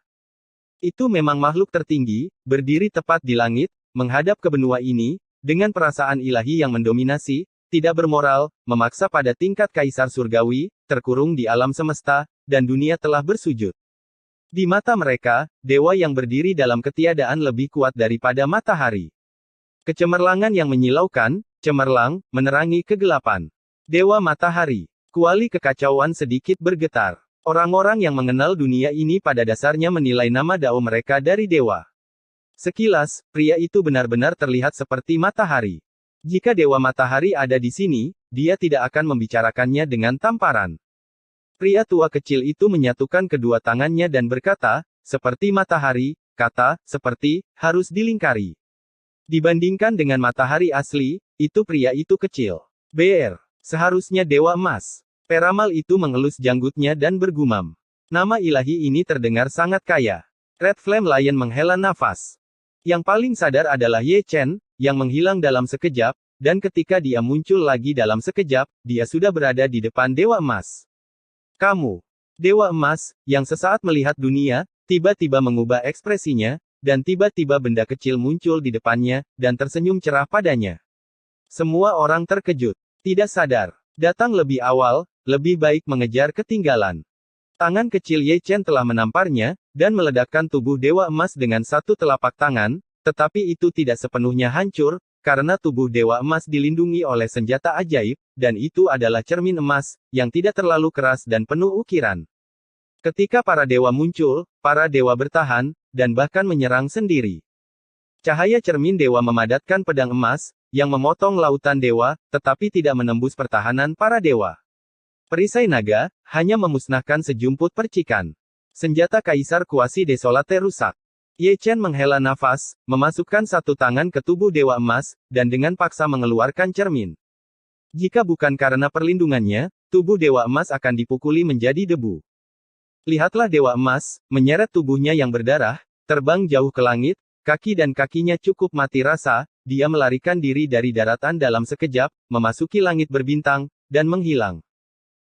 Itu memang makhluk tertinggi, berdiri tepat di langit, menghadap ke benua ini, dengan perasaan ilahi yang mendominasi, tidak bermoral, memaksa pada tingkat kaisar surgawi, terkurung di alam semesta, dan dunia telah bersujud. Di mata mereka, dewa yang berdiri dalam ketiadaan lebih kuat daripada matahari. Kecemerlangan yang menyilaukan, cemerlang, menerangi kegelapan. Dewa matahari. Kuali kekacauan sedikit bergetar. Orang-orang yang mengenal dunia ini pada dasarnya menilai nama Dao mereka dari dewa. Sekilas, pria itu benar-benar terlihat seperti matahari. Jika dewa matahari ada di sini, dia tidak akan membicarakannya dengan tamparan. Pria tua kecil itu menyatukan kedua tangannya dan berkata, seperti matahari, seperti, harus dilingkari. Dibandingkan dengan matahari asli, itu pria itu kecil. Seharusnya dewa emas. Peramal itu mengelus janggutnya dan bergumam. Nama ilahi ini terdengar sangat kaya. Red Flame Lion menghela nafas. Yang paling sadar adalah Ye Chen, yang menghilang dalam sekejap, dan ketika dia muncul lagi dalam sekejap, dia sudah berada di depan dewa emas. Kamu, dewa emas, yang sesaat melihat dunia, tiba-tiba mengubah ekspresinya, dan tiba-tiba benda kecil muncul di depannya, dan tersenyum cerah padanya. Semua orang terkejut. Tidak sadar. Datang lebih awal, lebih baik mengejar ketinggalan. Tangan kecil Ye Chen telah menamparnya, dan meledakkan tubuh dewa emas dengan satu telapak tangan, tetapi itu tidak sepenuhnya hancur, karena tubuh dewa emas dilindungi oleh senjata ajaib, dan itu adalah cermin emas, yang tidak terlalu keras dan penuh ukiran. Ketika para dewa muncul, para dewa bertahan, dan bahkan menyerang sendiri. Cahaya cermin dewa memadatkan pedang emas, yang memotong lautan dewa, tetapi tidak menembus pertahanan para dewa. Perisai naga, hanya memusnahkan sejumput percikan. Senjata Kaisar Kuasi Desolate rusak. Ye Chen menghela nafas, memasukkan satu tangan ke tubuh dewa emas, dan dengan paksa mengeluarkan cermin. Jika bukan karena perlindungannya, tubuh dewa emas akan dipukuli menjadi debu. Lihatlah dewa emas, menyeret tubuhnya yang berdarah, terbang jauh ke langit, kaki dan kakinya cukup mati rasa, dia melarikan diri dari daratan dalam sekejap, memasuki langit berbintang, dan menghilang.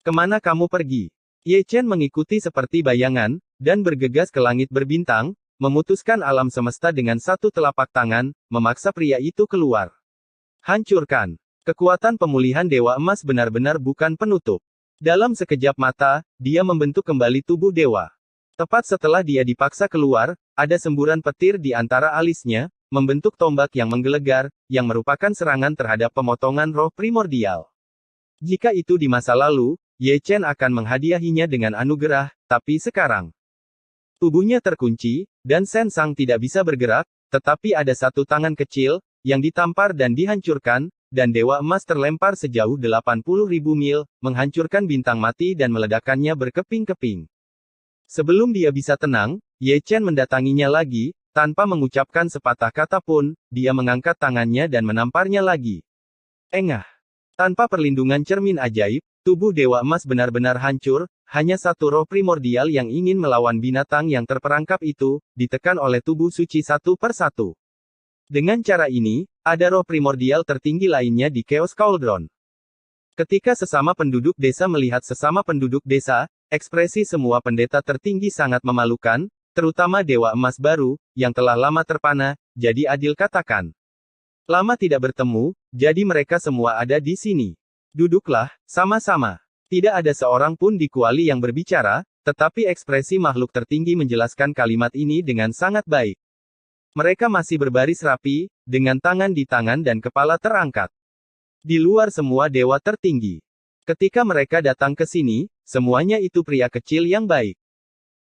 Kemana kamu pergi? Ye Chen mengikuti seperti bayangan, dan bergegas ke langit berbintang, memutuskan alam semesta dengan satu telapak tangan, memaksa pria itu keluar. Hancurkan. Kekuatan pemulihan dewa emas benar-benar bukan penutup. Dalam sekejap mata, dia membentuk kembali tubuh dewa. Tepat setelah dia dipaksa keluar, ada semburan petir di antara alisnya, membentuk tombak yang menggelegar, yang merupakan serangan terhadap pemotongan roh primordial. Jika itu di masa lalu, Ye Chen akan menghadiahinya dengan anugerah, tapi sekarang tubuhnya terkunci, dan Shen Sang tidak bisa bergerak, tetapi ada satu tangan kecil, yang ditampar dan dihancurkan, dan dewa emas terlempar sejauh 80.000 mil, menghancurkan bintang mati dan meledakkannya berkeping-keping. Sebelum dia bisa tenang, Ye Chen mendatanginya lagi, tanpa mengucapkan sepatah kata pun, dia mengangkat tangannya dan menamparnya lagi. Engah. Tanpa perlindungan cermin ajaib, tubuh dewa emas benar-benar hancur, hanya satu roh primordial yang ingin melawan binatang yang terperangkap itu, ditekan oleh tubuh suci satu per satu. Dengan cara ini, ada roh primordial tertinggi lainnya di Chaos Cauldron. Ketika sesama penduduk desa melihat sesama penduduk desa, ekspresi semua pendeta tertinggi sangat memalukan, terutama dewa emas baru, yang telah lama terpana, jadi adil katakan. Lama tidak bertemu, jadi mereka semua ada di sini. Duduklah, sama-sama. Tidak ada seorang pun di kuali yang berbicara, tetapi ekspresi makhluk tertinggi menjelaskan kalimat ini dengan sangat baik. Mereka masih berbaris rapi, dengan tangan di tangan dan kepala terangkat. Di luar semua dewa tertinggi. Ketika mereka datang ke sini, semuanya itu pria kecil yang baik.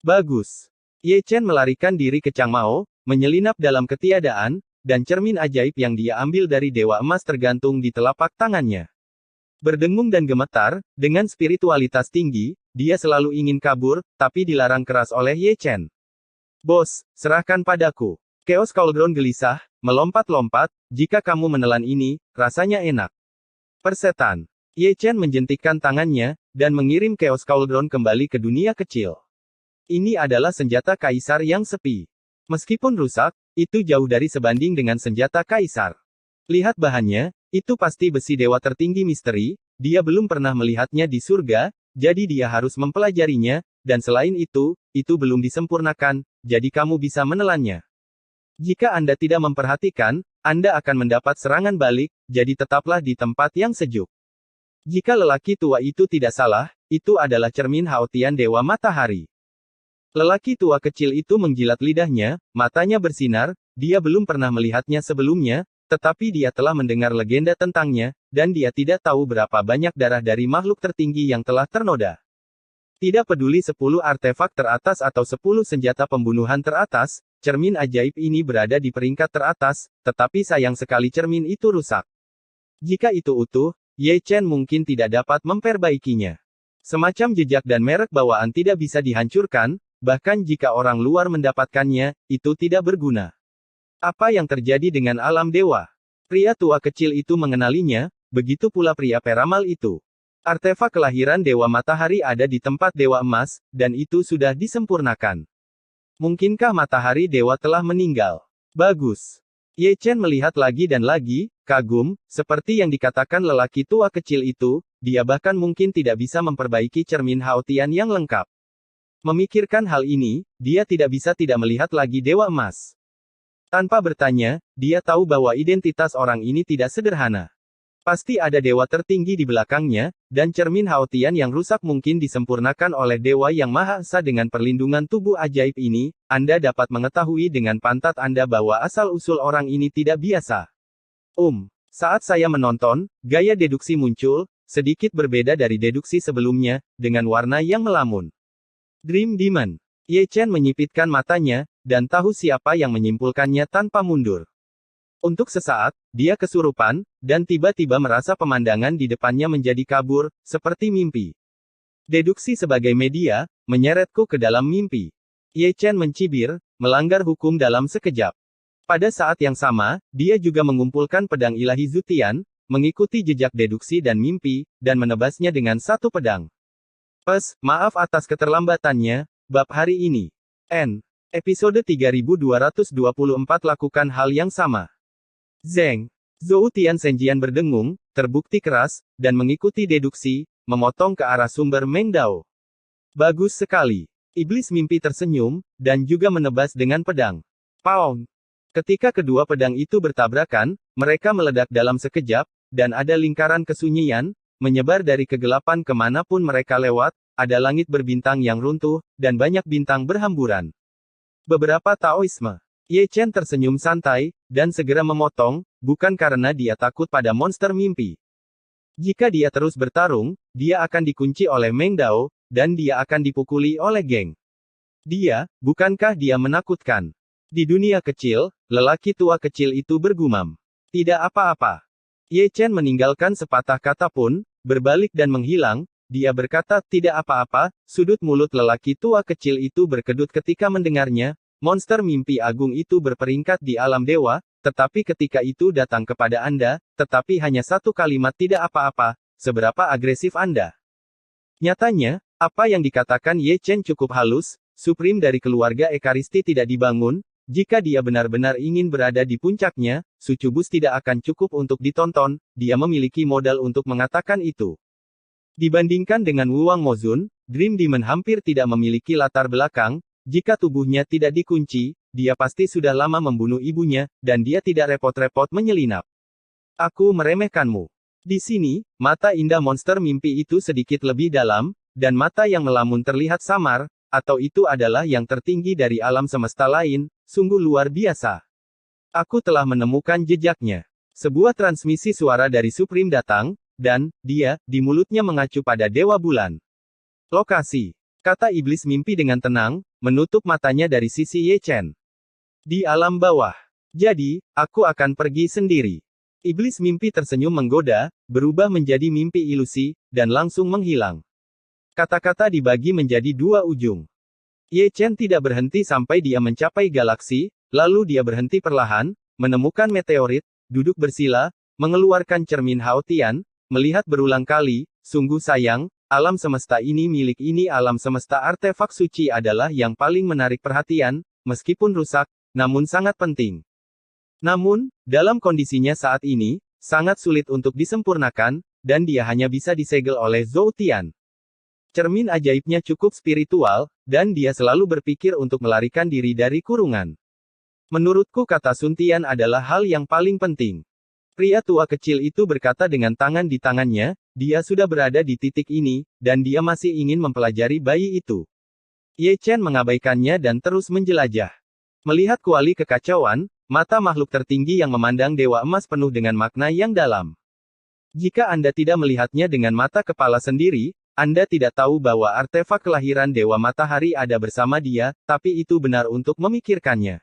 Bagus. Ye Chen melarikan diri ke Chang Mao, menyelinap dalam ketiadaan, dan cermin ajaib yang dia ambil dari dewa emas tergantung di telapak tangannya. Berdengung dan gemetar, dengan spiritualitas tinggi, dia selalu ingin kabur, tapi dilarang keras oleh Ye Chen. Bos, serahkan padaku. Chaos Cauldron gelisah, melompat-lompat, jika kamu menelan ini, rasanya enak. Persetan. Ye Chen menjentikkan tangannya, dan mengirim Chaos Cauldron kembali ke dunia kecil. Ini adalah senjata kaisar yang sepi. Meskipun rusak, itu jauh dari sebanding dengan senjata kaisar. Lihat bahannya, itu pasti besi dewa tertinggi misteri, dia belum pernah melihatnya di surga, jadi dia harus mempelajarinya, dan selain itu belum disempurnakan, jadi kamu bisa menelannya. Jika Anda tidak memperhatikan, Anda akan mendapat serangan balik, jadi tetaplah di tempat yang sejuk. Jika lelaki tua itu tidak salah, itu adalah cermin Haotian Dewa Matahari. Lelaki tua kecil itu menjilat lidahnya, matanya bersinar, dia belum pernah melihatnya sebelumnya, tetapi dia telah mendengar legenda tentangnya, dan dia tidak tahu berapa banyak darah dari makhluk tertinggi yang telah ternoda. Tidak peduli 10 artefak teratas atau 10 senjata pembunuhan teratas, cermin ajaib ini berada di peringkat teratas, tetapi sayang sekali cermin itu rusak. Jika itu utuh, Ye Chen mungkin tidak dapat memperbaikinya. Semacam jejak dan merek bawaan tidak bisa dihancurkan, bahkan jika orang luar mendapatkannya, itu tidak berguna. Apa yang terjadi dengan alam dewa? Pria tua kecil itu mengenalinya, begitu pula pria peramal itu. Artefak kelahiran Dewa Matahari ada di tempat Dewa Emas, dan itu sudah disempurnakan. Mungkinkah Matahari Dewa telah meninggal? Bagus. Ye Chen melihat lagi dan lagi, kagum, seperti yang dikatakan lelaki tua kecil itu, dia bahkan mungkin tidak bisa memperbaiki cermin Haotian yang lengkap. Memikirkan hal ini, dia tidak bisa tidak melihat lagi Dewa Emas. Tanpa bertanya, dia tahu bahwa identitas orang ini tidak sederhana. Pasti ada dewa tertinggi di belakangnya, dan cermin Haotian yang rusak mungkin disempurnakan oleh Dewa Yang Maha Esa dengan perlindungan tubuh ajaib ini, Anda dapat mengetahui dengan pantat Anda bahwa asal-usul orang ini tidak biasa. Saat saya menonton, gaya deduksi muncul, sedikit berbeda dari deduksi sebelumnya, dengan warna yang melamun. Dream Demon. Ye Chen menyipitkan matanya, dan tahu siapa yang menyimpulkannya tanpa mundur. Untuk sesaat, dia kesurupan, dan tiba-tiba merasa pemandangan di depannya menjadi kabur, seperti mimpi. Deduksi sebagai media, menyeretku ke dalam mimpi. Ye Chen mencibir, melanggar hukum dalam sekejap. Pada saat yang sama, dia juga mengumpulkan pedang ilahi Zutian, mengikuti jejak deduksi dan mimpi, dan menebasnya dengan satu pedang. Maaf atas keterlambatannya, bab hari ini. Episode 3224 lakukan hal yang sama. Zeng. Zhou Tian Senjian berdengung, terbukti keras, dan mengikuti deduksi, memotong ke arah sumber Meng Dao. Bagus sekali. Iblis mimpi tersenyum, dan juga menebas dengan pedang. Paung. Ketika kedua pedang itu bertabrakan, mereka meledak dalam sekejap, dan ada lingkaran kesunyian, menyebar dari kegelapan kemanapun mereka lewat, ada langit berbintang yang runtuh, dan banyak bintang berhamburan. Beberapa Taoisme. Ye Chen tersenyum santai, dan segera memotong, bukan karena dia takut pada monster mimpi. Jika dia terus bertarung, dia akan dikunci oleh Meng Dao, dan dia akan dipukuli oleh geng. Bukankah dia menakutkan? Di dunia kecil, lelaki tua kecil itu bergumam. Tidak apa-apa. Ye Chen meninggalkan sepatah kata pun, berbalik dan menghilang, dia berkata, tidak apa-apa, sudut mulut lelaki tua kecil itu berkedut ketika mendengarnya, monster mimpi agung itu berperingkat di alam dewa, tetapi ketika itu datang kepada Anda, tetapi hanya satu kalimat tidak apa-apa, seberapa agresif Anda. Nyatanya, apa yang dikatakan Ye Chen cukup halus, Supreme dari keluarga Ekaristi tidak dibangun, jika dia benar-benar ingin berada di puncaknya, Sucubus tidak akan cukup untuk ditonton, dia memiliki modal untuk mengatakan itu. Dibandingkan dengan Wuwang Mozun, Dream Demon hampir tidak memiliki latar belakang, jika tubuhnya tidak dikunci, dia pasti sudah lama membunuh ibunya, dan dia tidak repot-repot menyelinap. Aku meremehkanmu. Di sini, mata indah monster mimpi itu sedikit lebih dalam, dan mata yang melamun terlihat samar, atau itu adalah yang tertinggi dari alam semesta lain, sungguh luar biasa. Aku telah menemukan jejaknya. Sebuah transmisi suara dari Supreme datang, dan dia, di mulutnya mengacu pada Dewa Bulan. Lokasi. Kata iblis mimpi dengan tenang, menutup matanya dari sisi Ye Chen. Di alam bawah. Jadi, aku akan pergi sendiri. Iblis mimpi tersenyum menggoda, berubah menjadi mimpi ilusi, dan langsung menghilang. Kata-kata dibagi menjadi dua ujung. Ye Chen tidak berhenti sampai dia mencapai galaksi, lalu dia berhenti perlahan, menemukan meteorit, duduk bersila, mengeluarkan cermin Haotian, melihat berulang kali, sungguh sayang, alam semesta ini milik ini alam semesta artefak suci adalah yang paling menarik perhatian, meskipun rusak, namun sangat penting. Namun, dalam kondisinya saat ini, sangat sulit untuk disempurnakan, dan dia hanya bisa disegel oleh Zhou Tian. Cermin ajaibnya cukup spiritual, dan dia selalu berpikir untuk melarikan diri dari kurungan. Menurutku kata Sun Tian adalah hal yang paling penting. Pria tua kecil itu berkata dengan tangan di tangannya, dia sudah berada di titik ini, dan dia masih ingin mempelajari bayi itu. Ye Chen mengabaikannya dan terus menjelajah. Melihat kuali kekacauan, mata makhluk tertinggi yang memandang Dewa Emas penuh dengan makna yang dalam. Jika Anda tidak melihatnya dengan mata kepala sendiri, Anda tidak tahu bahwa artefak kelahiran Dewa Matahari ada bersama dia, tapi itu benar untuk memikirkannya.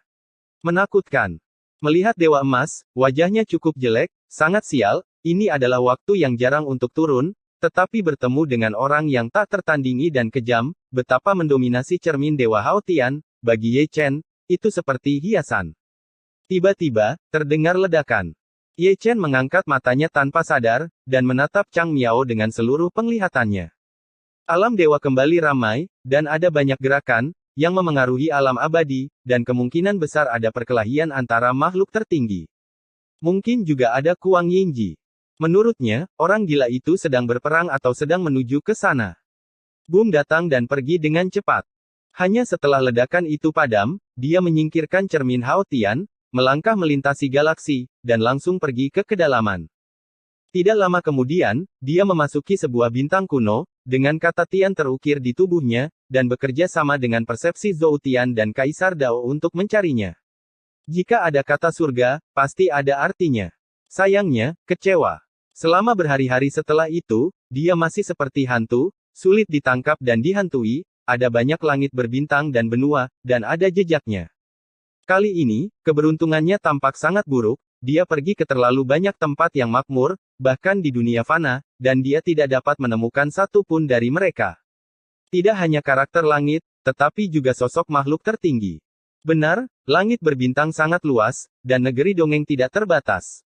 Menakutkan. Melihat Dewa Emas, wajahnya cukup jelek, sangat sial, ini adalah waktu yang jarang untuk turun, tetapi bertemu dengan orang yang tak tertandingi dan kejam, betapa mendominasi cermin Dewa Hao Tian, bagi Ye Chen, itu seperti hiasan. Tiba-tiba, terdengar ledakan. Ye Chen mengangkat matanya tanpa sadar, dan menatap Chang Miao dengan seluruh penglihatannya. Alam dewa kembali ramai, dan ada banyak gerakan, yang memengaruhi alam abadi, dan kemungkinan besar ada perkelahian antara makhluk tertinggi. Mungkin juga ada Kuang Yingji. Menurutnya, orang gila itu sedang berperang atau sedang menuju ke sana. Boom datang dan pergi dengan cepat. Hanya setelah ledakan itu padam, dia menyingkirkan cermin Hao Tian, melangkah melintasi galaksi, dan langsung pergi ke kedalaman. Tidak lama kemudian, dia memasuki sebuah bintang kuno, dengan kata Tian terukir di tubuhnya, dan bekerja sama dengan persepsi Zhou Tian dan Kaisar Dao untuk mencarinya. Jika ada kata surga, pasti ada artinya. Sayangnya, kecewa. Selama berhari-hari setelah itu, dia masih seperti hantu, sulit ditangkap dan dihantui, ada banyak langit berbintang dan benua, dan ada jejaknya. Kali ini, keberuntungannya tampak sangat buruk, dia pergi ke terlalu banyak tempat yang makmur, bahkan di dunia fana, dan dia tidak dapat menemukan satu pun dari mereka. Tidak hanya karakter langit, tetapi juga sosok makhluk tertinggi. Benar, langit berbintang sangat luas, dan negeri dongeng tidak terbatas.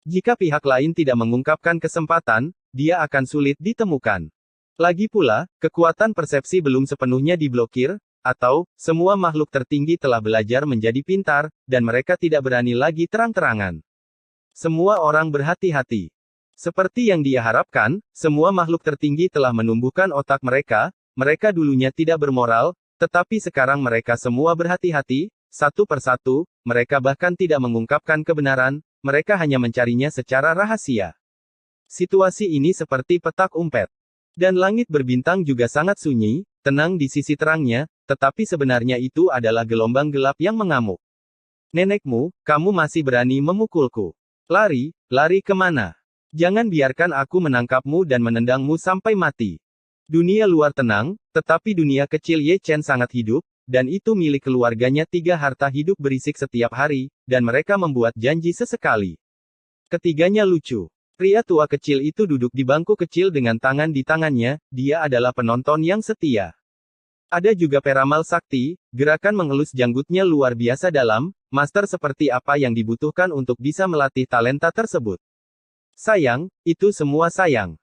Jika pihak lain tidak mengungkapkan kesempatan, dia akan sulit ditemukan. Lagi pula, kekuatan persepsi belum sepenuhnya diblokir, atau, semua makhluk tertinggi telah belajar menjadi pintar, dan mereka tidak berani lagi terang-terangan. Semua orang berhati-hati. Seperti yang dia harapkan, semua makhluk tertinggi telah menumbuhkan otak mereka dulunya tidak bermoral, tetapi sekarang mereka semua berhati-hati, satu persatu, mereka bahkan tidak mengungkapkan kebenaran, mereka hanya mencarinya secara rahasia. Situasi ini seperti petak umpet. Dan langit berbintang juga sangat sunyi, tenang di sisi terangnya, tetapi sebenarnya itu adalah gelombang gelap yang mengamuk. Nenekmu, kamu masih berani memukulku. Lari, lari kemana? Jangan biarkan aku menangkapmu dan menendangmu sampai mati. Dunia luar tenang, tetapi dunia kecil Ye Chen sangat hidup, dan itu milik keluarganya. Tiga harta hidup berisik setiap hari, dan mereka membuat janji sesekali. Ketiganya lucu. Pria tua kecil itu duduk di bangku kecil dengan tangan di tangannya, dia adalah penonton yang setia. Ada juga peramal sakti, gerakan mengelus janggutnya luar biasa dalam, master seperti apa yang dibutuhkan untuk bisa melatih talenta tersebut. Sayang, itu semua sayang.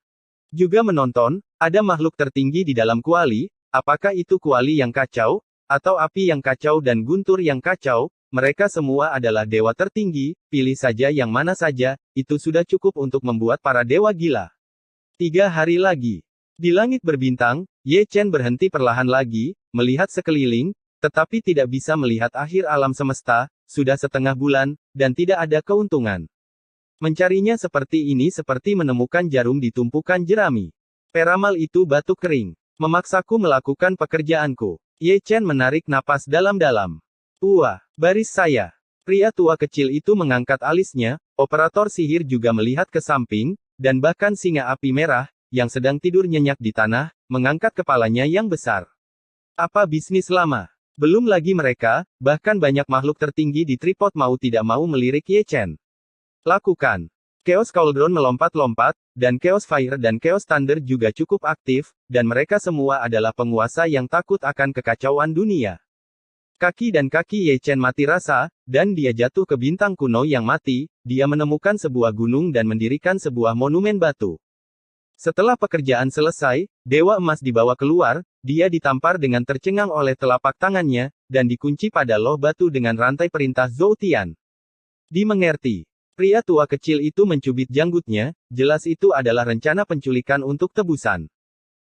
Juga menonton, ada makhluk tertinggi di dalam kuali, apakah itu kuali yang kacau, atau api yang kacau dan guntur yang kacau, mereka semua adalah dewa tertinggi, pilih saja yang mana saja, itu sudah cukup untuk membuat para dewa gila. 3 hari lagi. Di langit berbintang, Ye Chen berhenti perlahan lagi, melihat sekeliling, tetapi tidak bisa melihat akhir alam semesta, sudah setengah bulan, dan tidak ada keuntungan. Mencarinya seperti ini seperti menemukan jarum di tumpukan jerami. Peramal itu batuk kering. Memaksaku melakukan pekerjaanku. Ye Chen menarik napas dalam-dalam. Wah, baris saya. Pria tua kecil itu mengangkat alisnya, operator sihir juga melihat ke samping, dan bahkan singa api merah, yang sedang tidur nyenyak di tanah, mengangkat kepalanya yang besar. Apa bisnis lama? Belum lagi mereka, bahkan banyak makhluk tertinggi di tripod mau tidak mau melirik Ye Chen. Lakukan. Chaos Cauldron melompat-lompat, dan Chaos Fire dan Chaos Thunder juga cukup aktif, dan mereka semua adalah penguasa yang takut akan kekacauan dunia. Kaki dan kaki Ye Chen mati rasa, dan dia jatuh ke bintang kuno yang mati, dia menemukan sebuah gunung dan mendirikan sebuah monumen batu. Setelah pekerjaan selesai, Dewa Emas dibawa keluar, dia ditampar dengan tercengang oleh telapak tangannya, dan dikunci pada loh batu dengan rantai perintah Zhou Tian. Dimengerti. Pria tua kecil itu mencubit janggutnya, jelas itu adalah rencana penculikan untuk tebusan.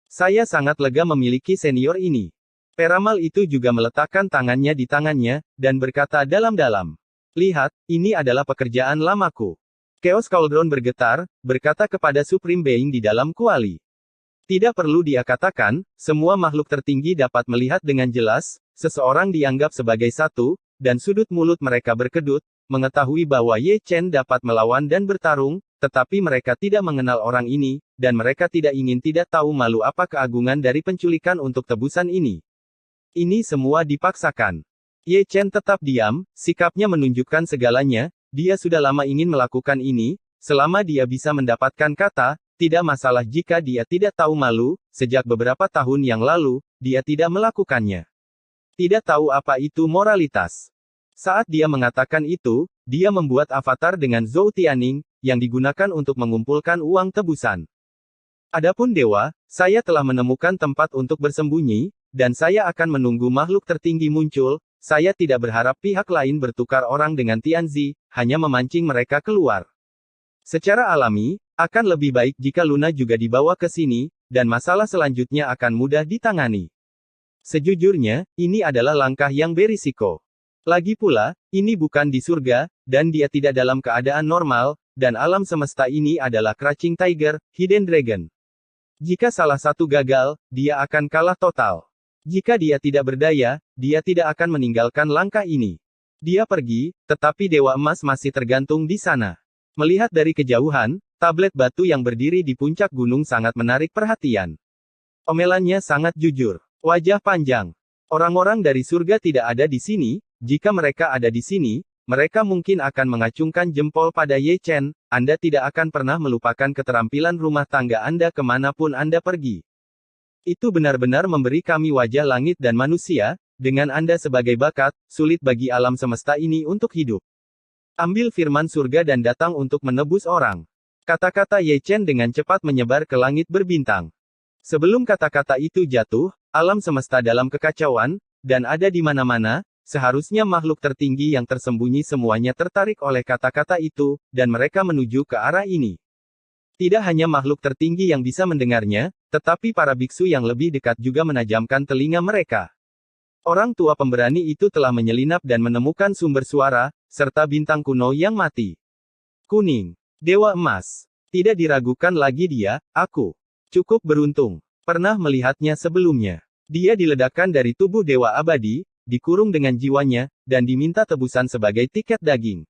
Saya sangat lega memiliki senior ini. Peramal itu juga meletakkan tangannya di tangannya, dan berkata dalam-dalam. Lihat, ini adalah pekerjaan lamaku. Chaos Cauldron bergetar, berkata kepada Supreme Being di dalam kuali. Tidak perlu dia katakan, semua makhluk tertinggi dapat melihat dengan jelas, seseorang dianggap sebagai satu, dan sudut mulut mereka berkedut, mengetahui bahwa Ye Chen dapat melawan dan bertarung, tetapi mereka tidak mengenal orang ini, dan mereka tidak tahu malu apa keagungan dari penculikan untuk tebusan ini. Ini semua dipaksakan. Ye Chen tetap diam, sikapnya menunjukkan segalanya. Dia sudah lama ingin melakukan ini, selama dia bisa mendapatkan kata, tidak masalah jika dia tidak tahu malu, sejak beberapa tahun yang lalu, dia tidak melakukannya. Tidak tahu apa itu moralitas. Saat dia mengatakan itu, dia membuat avatar dengan Zhou Tianing, yang digunakan untuk mengumpulkan uang tebusan. Adapun dewa, saya telah menemukan tempat untuk bersembunyi, dan saya akan menunggu makhluk tertinggi muncul. Saya tidak berharap pihak lain bertukar orang dengan Tianzi, hanya memancing mereka keluar. Secara alami, akan lebih baik jika Luna juga dibawa ke sini, dan masalah selanjutnya akan mudah ditangani. Sejujurnya, ini adalah langkah yang berisiko. Lagi pula, ini bukan di surga, dan dia tidak dalam keadaan normal, dan alam semesta ini adalah Crouching Tiger, Hidden Dragon. Jika salah satu gagal, dia akan kalah total. Jika dia tidak berdaya, dia tidak akan meninggalkan langkah ini. Dia pergi, tetapi Dewa Emas masih tergantung di sana. Melihat dari kejauhan, tablet batu yang berdiri di puncak gunung sangat menarik perhatian. Omelannya sangat jujur. Wajah panjang. Orang-orang dari surga tidak ada di sini. Jika mereka ada di sini, mereka mungkin akan mengacungkan jempol pada Ye Chen. Anda tidak akan pernah melupakan keterampilan rumah tangga Anda kemanapun Anda pergi. Itu benar-benar memberi kami wajah langit dan manusia, dengan Anda sebagai bakat, sulit bagi alam semesta ini untuk hidup. Ambil firman surga dan datang untuk menebus orang. Kata-kata Ye Chen dengan cepat menyebar ke langit berbintang. Sebelum kata-kata itu jatuh, alam semesta dalam kekacauan, dan ada di mana-mana, seharusnya makhluk tertinggi yang tersembunyi semuanya tertarik oleh kata-kata itu, dan mereka menuju ke arah ini. Tidak hanya makhluk tertinggi yang bisa mendengarnya, tetapi para biksu yang lebih dekat juga menajamkan telinga mereka. Orang tua pemberani itu telah menyelinap dan menemukan sumber suara, serta bintang kuno yang mati. Kuning. Dewa Emas. Tidak diragukan lagi dia, aku. Cukup beruntung. Pernah melihatnya sebelumnya. Dia diledakkan dari tubuh Dewa Abadi, dikurung dengan jiwanya, dan diminta tebusan sebagai tiket daging.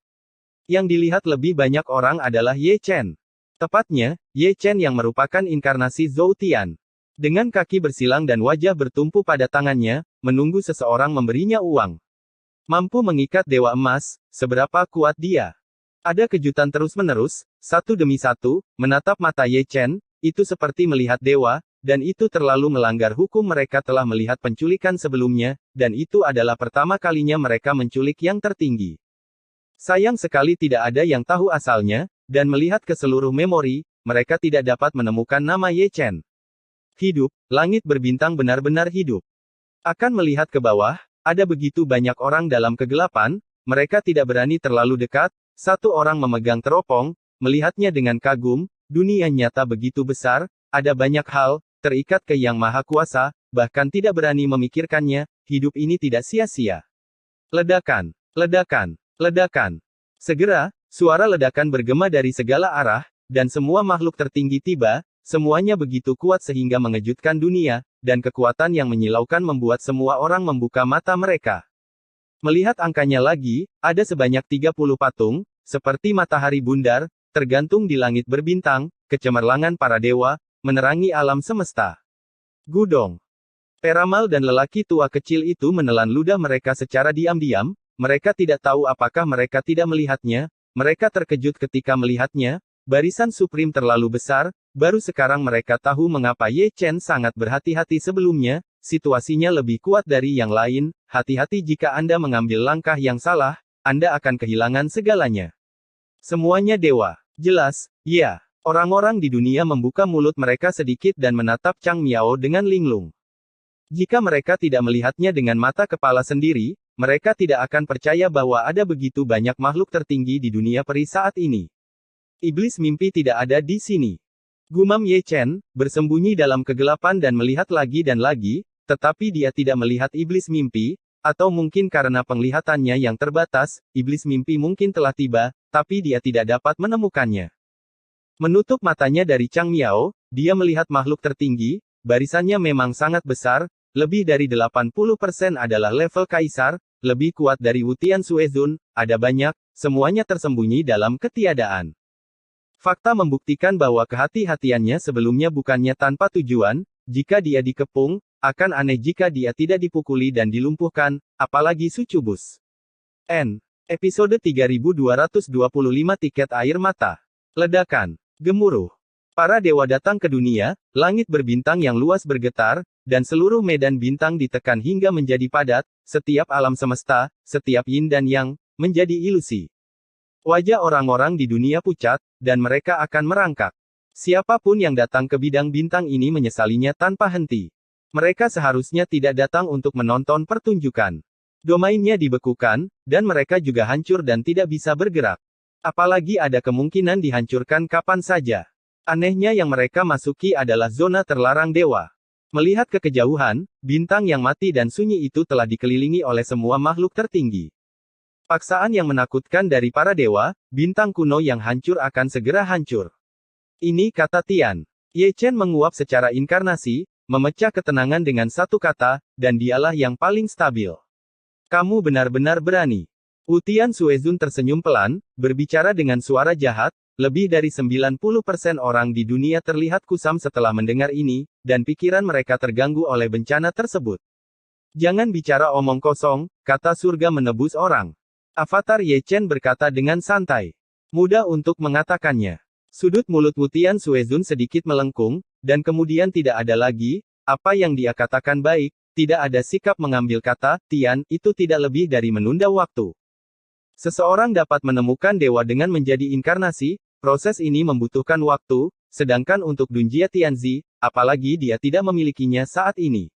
Yang dilihat lebih banyak orang adalah Ye Chen. Tepatnya, Ye Chen yang merupakan inkarnasi Zhou Tian. Dengan kaki bersilang dan wajah bertumpu pada tangannya, menunggu seseorang memberinya uang. Mampu mengikat Dewa Emas, seberapa kuat dia. Ada kejutan terus-menerus, satu demi satu, menatap mata Ye Chen, itu seperti melihat dewa, dan itu terlalu melanggar hukum. Mereka telah melihat penculikan sebelumnya, dan itu adalah pertama kalinya mereka menculik yang tertinggi. Sayang sekali tidak ada yang tahu asalnya, dan melihat ke seluruh memori, mereka tidak dapat menemukan nama Ye Chen. Hidup, langit berbintang benar-benar hidup. Akan melihat ke bawah, ada begitu banyak orang dalam kegelapan, mereka tidak berani terlalu dekat, satu orang memegang teropong, melihatnya dengan kagum, dunia nyata begitu besar, ada banyak hal, terikat ke Yang Maha Kuasa, bahkan tidak berani memikirkannya, hidup ini tidak sia-sia. Ledakan, ledakan, ledakan. Segera, suara ledakan bergema dari segala arah, dan semua makhluk tertinggi tiba, semuanya begitu kuat sehingga mengejutkan dunia, dan kekuatan yang menyilaukan membuat semua orang membuka mata mereka. Melihat angkanya lagi, ada sebanyak 30 patung, seperti matahari bundar, tergantung di langit berbintang, kecemerlangan para dewa, menerangi alam semesta. Gudong. Peramal dan lelaki tua kecil itu menelan ludah mereka secara diam-diam, mereka tidak tahu apakah mereka tidak melihatnya, mereka terkejut ketika melihatnya, barisan Supreme terlalu besar, baru sekarang mereka tahu mengapa Ye Chen sangat berhati-hati sebelumnya, situasinya lebih kuat dari yang lain, hati-hati jika Anda mengambil langkah yang salah, Anda akan kehilangan segalanya. Semuanya dewa. Jelas, ya. Orang-orang di dunia membuka mulut mereka sedikit dan menatap Chang Miao dengan linglung. Jika mereka tidak melihatnya dengan mata kepala sendiri, mereka tidak akan percaya bahwa ada begitu banyak makhluk tertinggi di dunia peri saat ini. Iblis mimpi tidak ada di sini. Gumam Ye Chen, bersembunyi dalam kegelapan dan melihat lagi dan lagi, tetapi dia tidak melihat iblis mimpi, atau mungkin karena penglihatannya yang terbatas, iblis mimpi mungkin telah tiba, tapi dia tidak dapat menemukannya. Menutup matanya dari Chang Miao, dia melihat makhluk tertinggi, barisannya memang sangat besar, lebih dari 80% adalah level kaisar, lebih kuat dari Wutian Suezun, ada banyak, semuanya tersembunyi dalam ketiadaan. Fakta membuktikan bahwa kehati-hatiannya sebelumnya bukannya tanpa tujuan, jika dia dikepung, akan aneh jika dia tidak dipukuli dan dilumpuhkan, apalagi Sucubus. Episode 3225 Tiket Air Mata. Ledakan. Gemuruh. Para dewa datang ke dunia, langit berbintang yang luas bergetar, dan seluruh medan bintang ditekan hingga menjadi padat, setiap alam semesta, setiap yin dan yang, menjadi ilusi. Wajah orang-orang di dunia pucat, dan mereka akan merangkak. Siapapun yang datang ke bidang bintang ini menyesalinya tanpa henti. Mereka seharusnya tidak datang untuk menonton pertunjukan. Domainnya dibekukan, dan mereka juga hancur dan tidak bisa bergerak. Apalagi ada kemungkinan dihancurkan kapan saja. Anehnya yang mereka masuki adalah zona terlarang dewa. Melihat ke kejauhan, bintang yang mati dan sunyi itu telah dikelilingi oleh semua makhluk tertinggi. Paksaan yang menakutkan dari para dewa, bintang kuno yang hancur akan segera hancur. Ini kata Tian. Ye Chen menguap secara inkarnasi, memecah ketenangan dengan satu kata, dan dialah yang paling stabil. Kamu benar-benar berani. Wutian Suezun tersenyum pelan, berbicara dengan suara jahat, lebih dari 90% orang di dunia terlihat kusam setelah mendengar ini, dan pikiran mereka terganggu oleh bencana tersebut. Jangan bicara omong kosong, kata surga menebus orang. Avatar Ye Chen berkata dengan santai. Mudah untuk mengatakannya. Sudut mulut Wutian Suezun sedikit melengkung, dan kemudian tidak ada lagi, apa yang dia katakan baik, tidak ada sikap mengambil kata, Tian, itu tidak lebih dari menunda waktu. Seseorang dapat menemukan dewa dengan menjadi inkarnasi, proses ini membutuhkan waktu, sedangkan untuk Dunjia Tianzi, apalagi dia tidak memilikinya saat ini.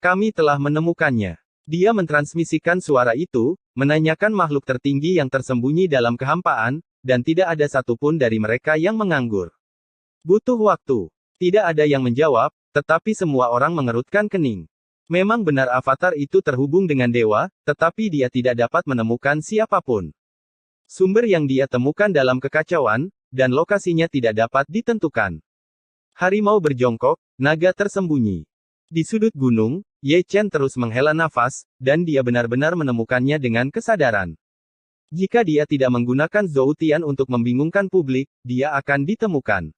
Kami telah menemukannya. Dia mentransmisikan suara itu, menanyakan makhluk tertinggi yang tersembunyi dalam kehampaan, dan tidak ada satupun dari mereka yang menganggur. Butuh waktu. Tidak ada yang menjawab, tetapi semua orang mengerutkan kening. Memang benar avatar itu terhubung dengan dewa, tetapi dia tidak dapat menemukan siapapun. Sumber yang dia temukan dalam kekacauan, dan lokasinya tidak dapat ditentukan. Harimau berjongkok, naga tersembunyi. Di sudut gunung, Ye Chen terus menghela nafas, dan dia benar-benar menemukannya dengan kesadaran. Jika dia tidak menggunakan Zhou Tian untuk membingungkan publik, dia akan ditemukan.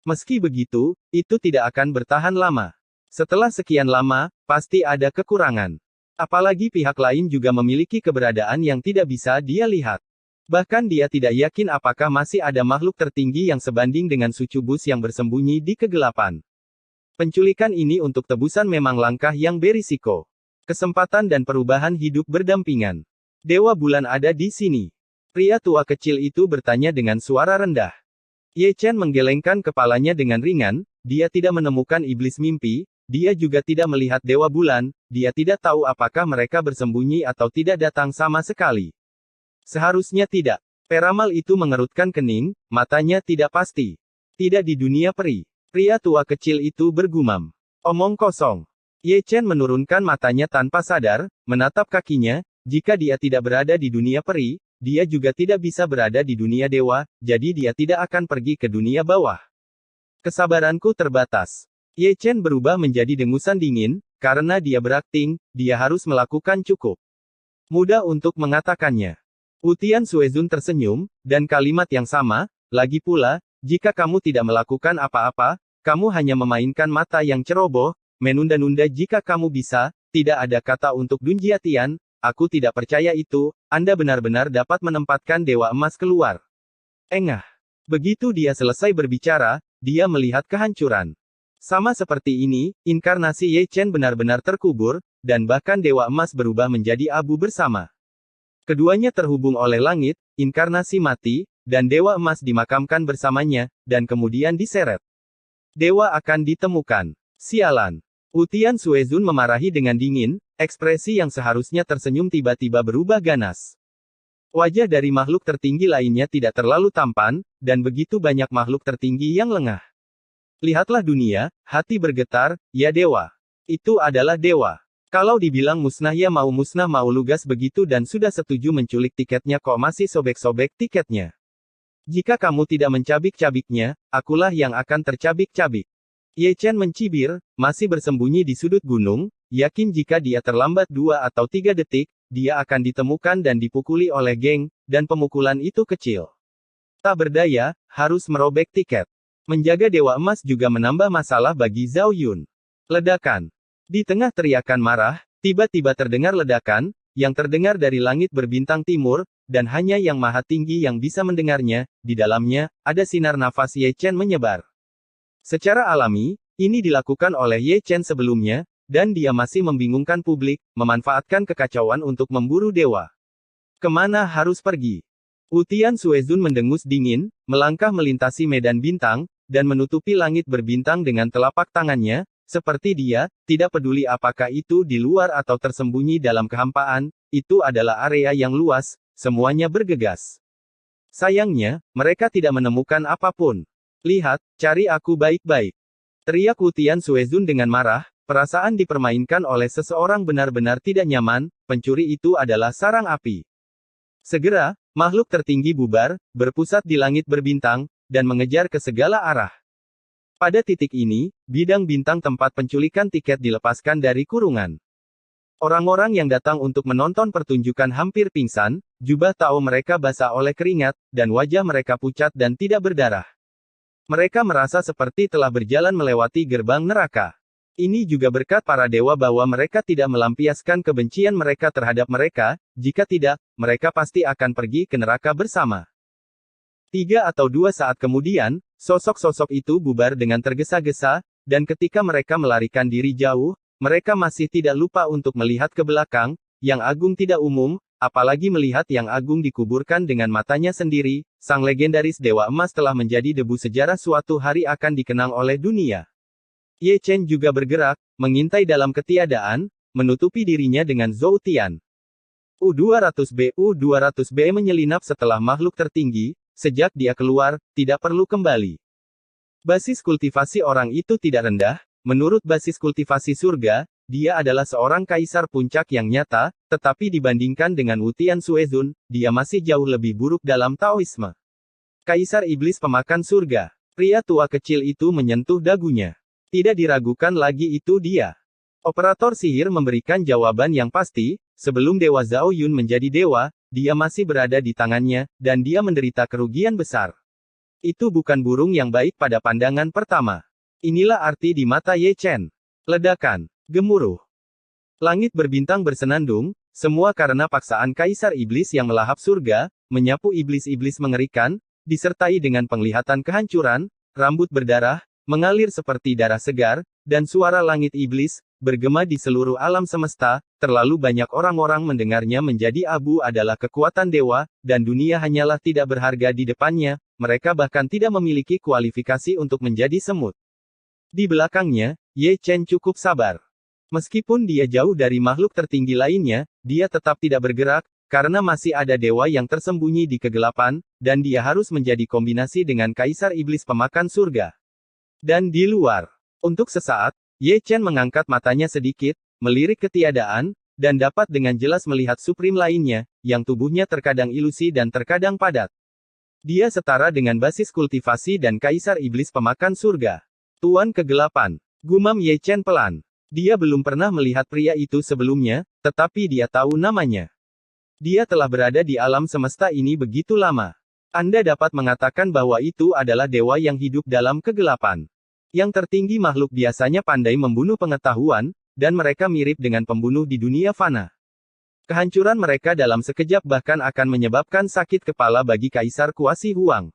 Meski begitu, itu tidak akan bertahan lama. Setelah sekian lama, pasti ada kekurangan. Apalagi pihak lain juga memiliki keberadaan yang tidak bisa dia lihat. Bahkan dia tidak yakin apakah masih ada makhluk tertinggi yang sebanding dengan Sucubus yang bersembunyi di kegelapan. Penculikan ini untuk tebusan memang langkah yang berisiko. Kesempatan dan perubahan hidup berdampingan. Dewa bulan ada di sini. Pria tua kecil itu bertanya dengan suara rendah. Ye Chen menggelengkan kepalanya dengan ringan, dia tidak menemukan iblis mimpi, dia juga tidak melihat dewa bulan, dia tidak tahu apakah mereka bersembunyi atau tidak datang sama sekali. Seharusnya tidak. Peramal itu mengerutkan kening, matanya tidak pasti. Tidak di dunia peri. Pria tua kecil itu bergumam. Omong kosong. Ye Chen menurunkan matanya tanpa sadar, menatap kakinya, jika dia tidak berada di dunia peri, dia juga tidak bisa berada di dunia dewa, jadi dia tidak akan pergi ke dunia bawah. Kesabaranku terbatas. Ye Chen berubah menjadi dengusan dingin, karena dia berakting, dia harus melakukan cukup. Mudah untuk mengatakannya. Wutian Suezun tersenyum, dan kalimat yang sama, lagi pula, jika kamu tidak melakukan apa-apa, kamu hanya memainkan mata yang ceroboh, menunda-nunda jika kamu bisa, tidak ada kata untuk Dunjia Tian, aku tidak percaya itu, Anda benar-benar dapat menempatkan Dewa Emas keluar. Engah. Begitu dia selesai berbicara, dia melihat kehancuran. Sama seperti ini, inkarnasi Ye Chen benar-benar terkubur, dan bahkan Dewa Emas berubah menjadi abu bersama. Keduanya terhubung oleh langit, inkarnasi mati, dan Dewa Emas dimakamkan bersamanya, dan kemudian diseret. Dewa akan ditemukan. Sialan. Wu Tianxuezun memarahi dengan dingin, ekspresi yang seharusnya tersenyum tiba-tiba berubah ganas. Wajah dari makhluk tertinggi lainnya tidak terlalu tampan, dan begitu banyak makhluk tertinggi yang lengah. Lihatlah dunia, hati bergetar, ya dewa. Itu adalah dewa. Kalau dibilang musnah ya mau musnah mau lugas begitu dan sudah setuju menculik tiketnya kok masih sobek-sobek tiketnya. Jika kamu tidak mencabik-cabiknya, akulah yang akan tercabik-cabik. Ye Chen mencibir, masih bersembunyi di sudut gunung, yakin jika dia terlambat 2 atau 3 detik, dia akan ditemukan dan dipukuli oleh geng, dan pemukulan itu kecil. Tak berdaya, harus merobek tiket. Menjaga Dewa Emas juga menambah masalah bagi Zhao Yun. Ledakan. Di tengah teriakan marah, tiba-tiba terdengar ledakan, yang terdengar dari langit berbintang timur, dan hanya yang maha tinggi yang bisa mendengarnya. Di dalamnya, ada sinar nafas Ye Chen menyebar. Secara alami, ini dilakukan oleh Ye Chen sebelumnya, dan dia masih membingungkan publik, memanfaatkan kekacauan untuk memburu dewa. Kemana harus pergi? Wu Tianxuezun mendengus dingin, melangkah melintasi medan bintang, dan menutupi langit berbintang dengan telapak tangannya, seperti dia, tidak peduli apakah itu di luar atau tersembunyi dalam kehampaan, itu adalah area yang luas, semuanya bergegas. Sayangnya, mereka tidak menemukan apapun. Lihat, cari aku baik-baik. Teriak Wu Tianxuezun dengan marah, perasaan dipermainkan oleh seseorang benar-benar tidak nyaman, pencuri itu adalah sarang api. Segera, makhluk tertinggi bubar, berpusat di langit berbintang, dan mengejar ke segala arah. Pada titik ini, bidang bintang tempat penculikan tiket dilepaskan dari kurungan. Orang-orang yang datang untuk menonton pertunjukan hampir pingsan, jubah Tao mereka basah oleh keringat, dan wajah mereka pucat dan tidak berdarah. Mereka merasa seperti telah berjalan melewati gerbang neraka. Ini juga berkat para dewa bahwa mereka tidak melampiaskan kebencian mereka terhadap mereka, jika tidak, mereka pasti akan pergi ke neraka bersama. 3 atau 2 saat kemudian, sosok-sosok itu bubar dengan tergesa-gesa, dan ketika mereka melarikan diri jauh, mereka masih tidak lupa untuk melihat ke belakang, yang agung tidak umum, apalagi melihat yang agung dikuburkan dengan matanya sendiri, sang legendaris Dewa Emas telah menjadi debu sejarah suatu hari akan dikenang oleh dunia. Ye Chen juga bergerak, mengintai dalam ketiadaan, menutupi dirinya dengan Zhou Tian. U-200B menyelinap setelah makhluk tertinggi, sejak dia keluar, tidak perlu kembali. Basis kultivasi orang itu tidak rendah, menurut basis kultivasi surga, dia adalah seorang kaisar puncak yang nyata, tetapi dibandingkan dengan Wu Tianxuezun, dia masih jauh lebih buruk dalam Taoisme. Kaisar iblis pemakan surga. Pria tua kecil itu menyentuh dagunya. Tidak diragukan lagi itu dia. Operator sihir memberikan jawaban yang pasti, sebelum Dewa Zhao Yun menjadi dewa, dia masih berada di tangannya, dan dia menderita kerugian besar. Itu bukan burung yang baik pada pandangan pertama. Inilah arti di mata Ye Chen. Ledakan. Gemuruh. Langit berbintang bersenandung, semua karena paksaan Kaisar Iblis yang melahap surga, menyapu iblis-iblis mengerikan, disertai dengan penglihatan kehancuran, rambut berdarah, mengalir seperti darah segar, dan suara langit iblis, bergema di seluruh alam semesta, terlalu banyak orang-orang mendengarnya menjadi abu adalah kekuatan dewa, dan dunia hanyalah tidak berharga di depannya, mereka bahkan tidak memiliki kualifikasi untuk menjadi semut. Di belakangnya, Ye Chen cukup sabar. Meskipun dia jauh dari makhluk tertinggi lainnya, dia tetap tidak bergerak, karena masih ada dewa yang tersembunyi di kegelapan, dan dia harus menjadi kombinasi dengan Kaisar Iblis pemakan surga. Dan di luar, untuk sesaat, Ye Chen mengangkat matanya sedikit, melirik ketiadaan, dan dapat dengan jelas melihat Supreme lainnya, yang tubuhnya terkadang ilusi dan terkadang padat. Dia setara dengan basis kultivasi dan Kaisar Iblis pemakan surga. Tuan kegelapan, gumam Ye Chen pelan. Dia belum pernah melihat pria itu sebelumnya, tetapi dia tahu namanya. Dia telah berada di alam semesta ini begitu lama. Anda dapat mengatakan bahwa itu adalah dewa yang hidup dalam kegelapan. Yang tertinggi makhluk biasanya pandai membunuh pengetahuan, dan mereka mirip dengan pembunuh di dunia fana. Kehancuran mereka dalam sekejap bahkan akan menyebabkan sakit kepala bagi Kaisar Kuasi Huang.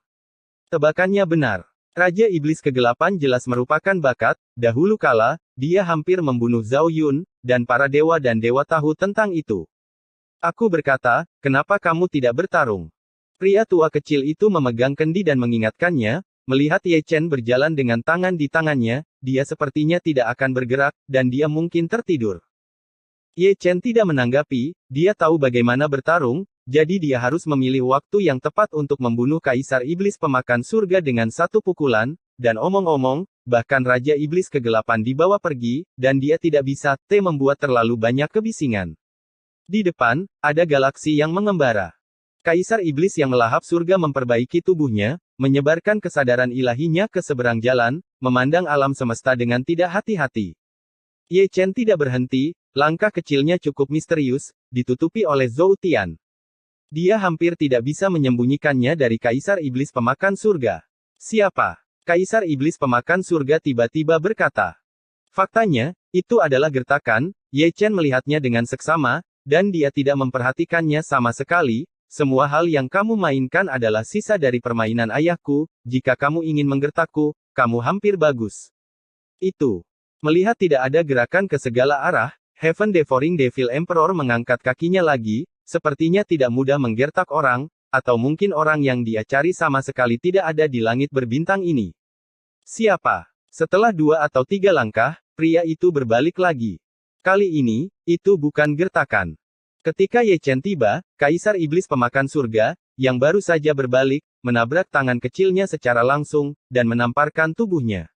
Tebakannya benar. Raja Iblis Kegelapan jelas merupakan bakat, dahulu kala, dia hampir membunuh Zhao Yun, dan para dewa dan dewa tahu tentang itu. Aku berkata, kenapa kamu tidak bertarung? Pria tua kecil itu memegang kendi dan mengingatkannya, melihat Ye Chen berjalan dengan tangan di tangannya, dia sepertinya tidak akan bergerak, dan dia mungkin tertidur. Ye Chen tidak menanggapi, dia tahu bagaimana bertarung, jadi dia harus memilih waktu yang tepat untuk membunuh Kaisar Iblis Pemakan Surga dengan satu pukulan, dan omong-omong, bahkan Raja Iblis Kegelapan dibawa pergi, dan dia tidak bisa membuat terlalu banyak kebisingan. Di depan, ada galaksi yang mengembara. Kaisar Iblis yang melahap surga memperbaiki tubuhnya, menyebarkan kesadaran ilahinya ke seberang jalan, memandang alam semesta dengan tidak hati-hati. Ye Chen tidak berhenti, langkah kecilnya cukup misterius, ditutupi oleh Zhou Tian. Dia hampir tidak bisa menyembunyikannya dari Kaisar Iblis Pemakan Surga. Siapa? Kaisar Iblis Pemakan Surga tiba-tiba berkata. Faktanya, itu adalah gertakan. Ye Chen melihatnya dengan seksama, dan dia tidak memperhatikannya sama sekali. Semua hal yang kamu mainkan adalah sisa dari permainan ayahku, jika kamu ingin menggertakku, kamu hampir bagus. Itu. Melihat tidak ada gerakan ke segala arah, Heaven Devouring Devil Emperor mengangkat kakinya lagi, sepertinya tidak mudah menggertak orang, atau mungkin orang yang dia cari sama sekali tidak ada di langit berbintang ini. Siapa? Setelah 2 atau 3 langkah, pria itu berbalik lagi. Kali ini, itu bukan gertakan. Ketika Ye Chen tiba, Kaisar Iblis Pemakan Surga, yang baru saja berbalik, menabrak tangan kecilnya secara langsung, dan menamparkan tubuhnya.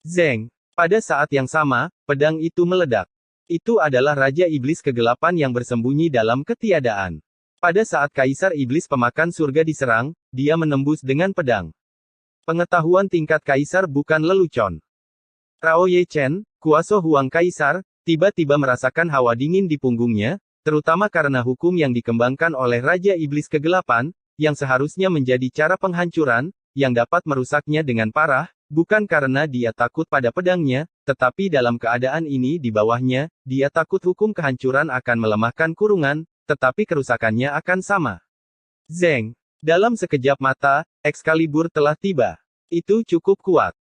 Zeng. Pada saat yang sama, pedang itu meledak. Itu adalah Raja Iblis Kegelapan yang bersembunyi dalam ketiadaan. Pada saat Kaisar Iblis Pemakan Surga diserang, dia menembus dengan pedang. Pengetahuan tingkat Kaisar bukan lelucon. Rao Ye Chen, kuasa Huang Kaisar, tiba-tiba merasakan hawa dingin di punggungnya, terutama karena hukum yang dikembangkan oleh Raja Iblis Kegelapan, yang seharusnya menjadi cara penghancuran, yang dapat merusaknya dengan parah, bukan karena dia takut pada pedangnya, tetapi dalam keadaan ini di bawahnya, dia takut hukum kehancuran akan melemahkan kurungan, tetapi kerusakannya akan sama. Zeng. Dalam sekejap mata, Excalibur telah tiba. Itu cukup kuat.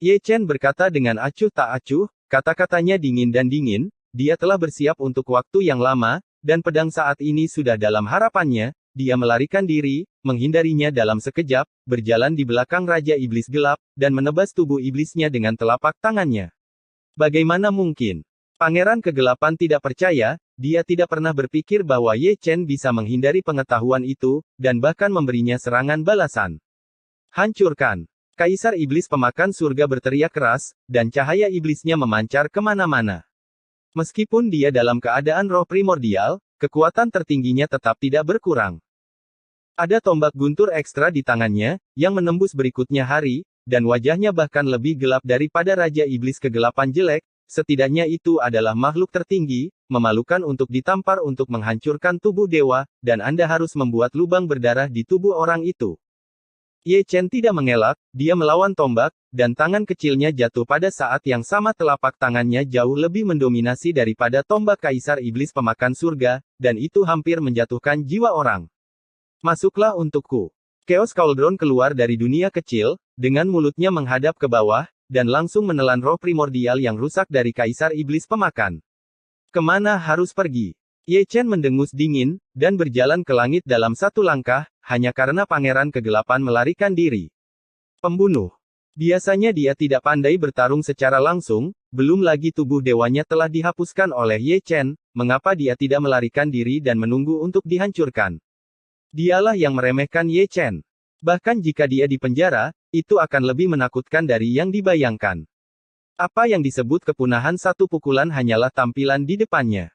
Ye Chen berkata dengan acuh tak acuh, kata-katanya dingin dan dingin, dia telah bersiap untuk waktu yang lama, dan pedang saat ini sudah dalam harapannya, dia melarikan diri, menghindarinya dalam sekejap, berjalan di belakang Raja Iblis Gelap, dan menebas tubuh iblisnya dengan telapak tangannya. Bagaimana mungkin? Pangeran Kegelapan tidak percaya, dia tidak pernah berpikir bahwa Ye Chen bisa menghindari pengetahuan itu, dan bahkan memberinya serangan balasan. Hancurkan! Kaisar Iblis Pemakan Surga berteriak keras, dan cahaya iblisnya memancar kemana-mana. Meskipun dia dalam keadaan roh primordial, kekuatan tertingginya tetap tidak berkurang. Ada tombak guntur ekstra di tangannya, yang menembus berikutnya hari, dan wajahnya bahkan lebih gelap daripada Raja Iblis Kegelapan jelek, setidaknya itu adalah makhluk tertinggi, memalukan untuk ditampar untuk menghancurkan tubuh dewa, dan Anda harus membuat lubang berdarah di tubuh orang itu. Ye Chen tidak mengelak, dia melawan tombak, dan tangan kecilnya jatuh pada saat yang sama telapak tangannya jauh lebih mendominasi daripada tombak Kaisar Iblis Pemakan Surga, dan itu hampir menjatuhkan jiwa orang. Masuklah untukku. Chaos Cauldron keluar dari dunia kecil, dengan mulutnya menghadap ke bawah, dan langsung menelan roh primordial yang rusak dari Kaisar Iblis Pemakan. Kemana harus pergi? Ye Chen mendengus dingin, dan berjalan ke langit dalam satu langkah, hanya karena Pangeran Kegelapan melarikan diri. Pembunuh. Biasanya dia tidak pandai bertarung secara langsung, belum lagi tubuh dewanya telah dihapuskan oleh Ye Chen, mengapa dia tidak melarikan diri dan menunggu untuk dihancurkan? Dialah yang meremehkan Ye Chen. Bahkan jika dia di penjara, itu akan lebih menakutkan dari yang dibayangkan. Apa yang disebut kepunahan satu pukulan hanyalah tampilan di depannya.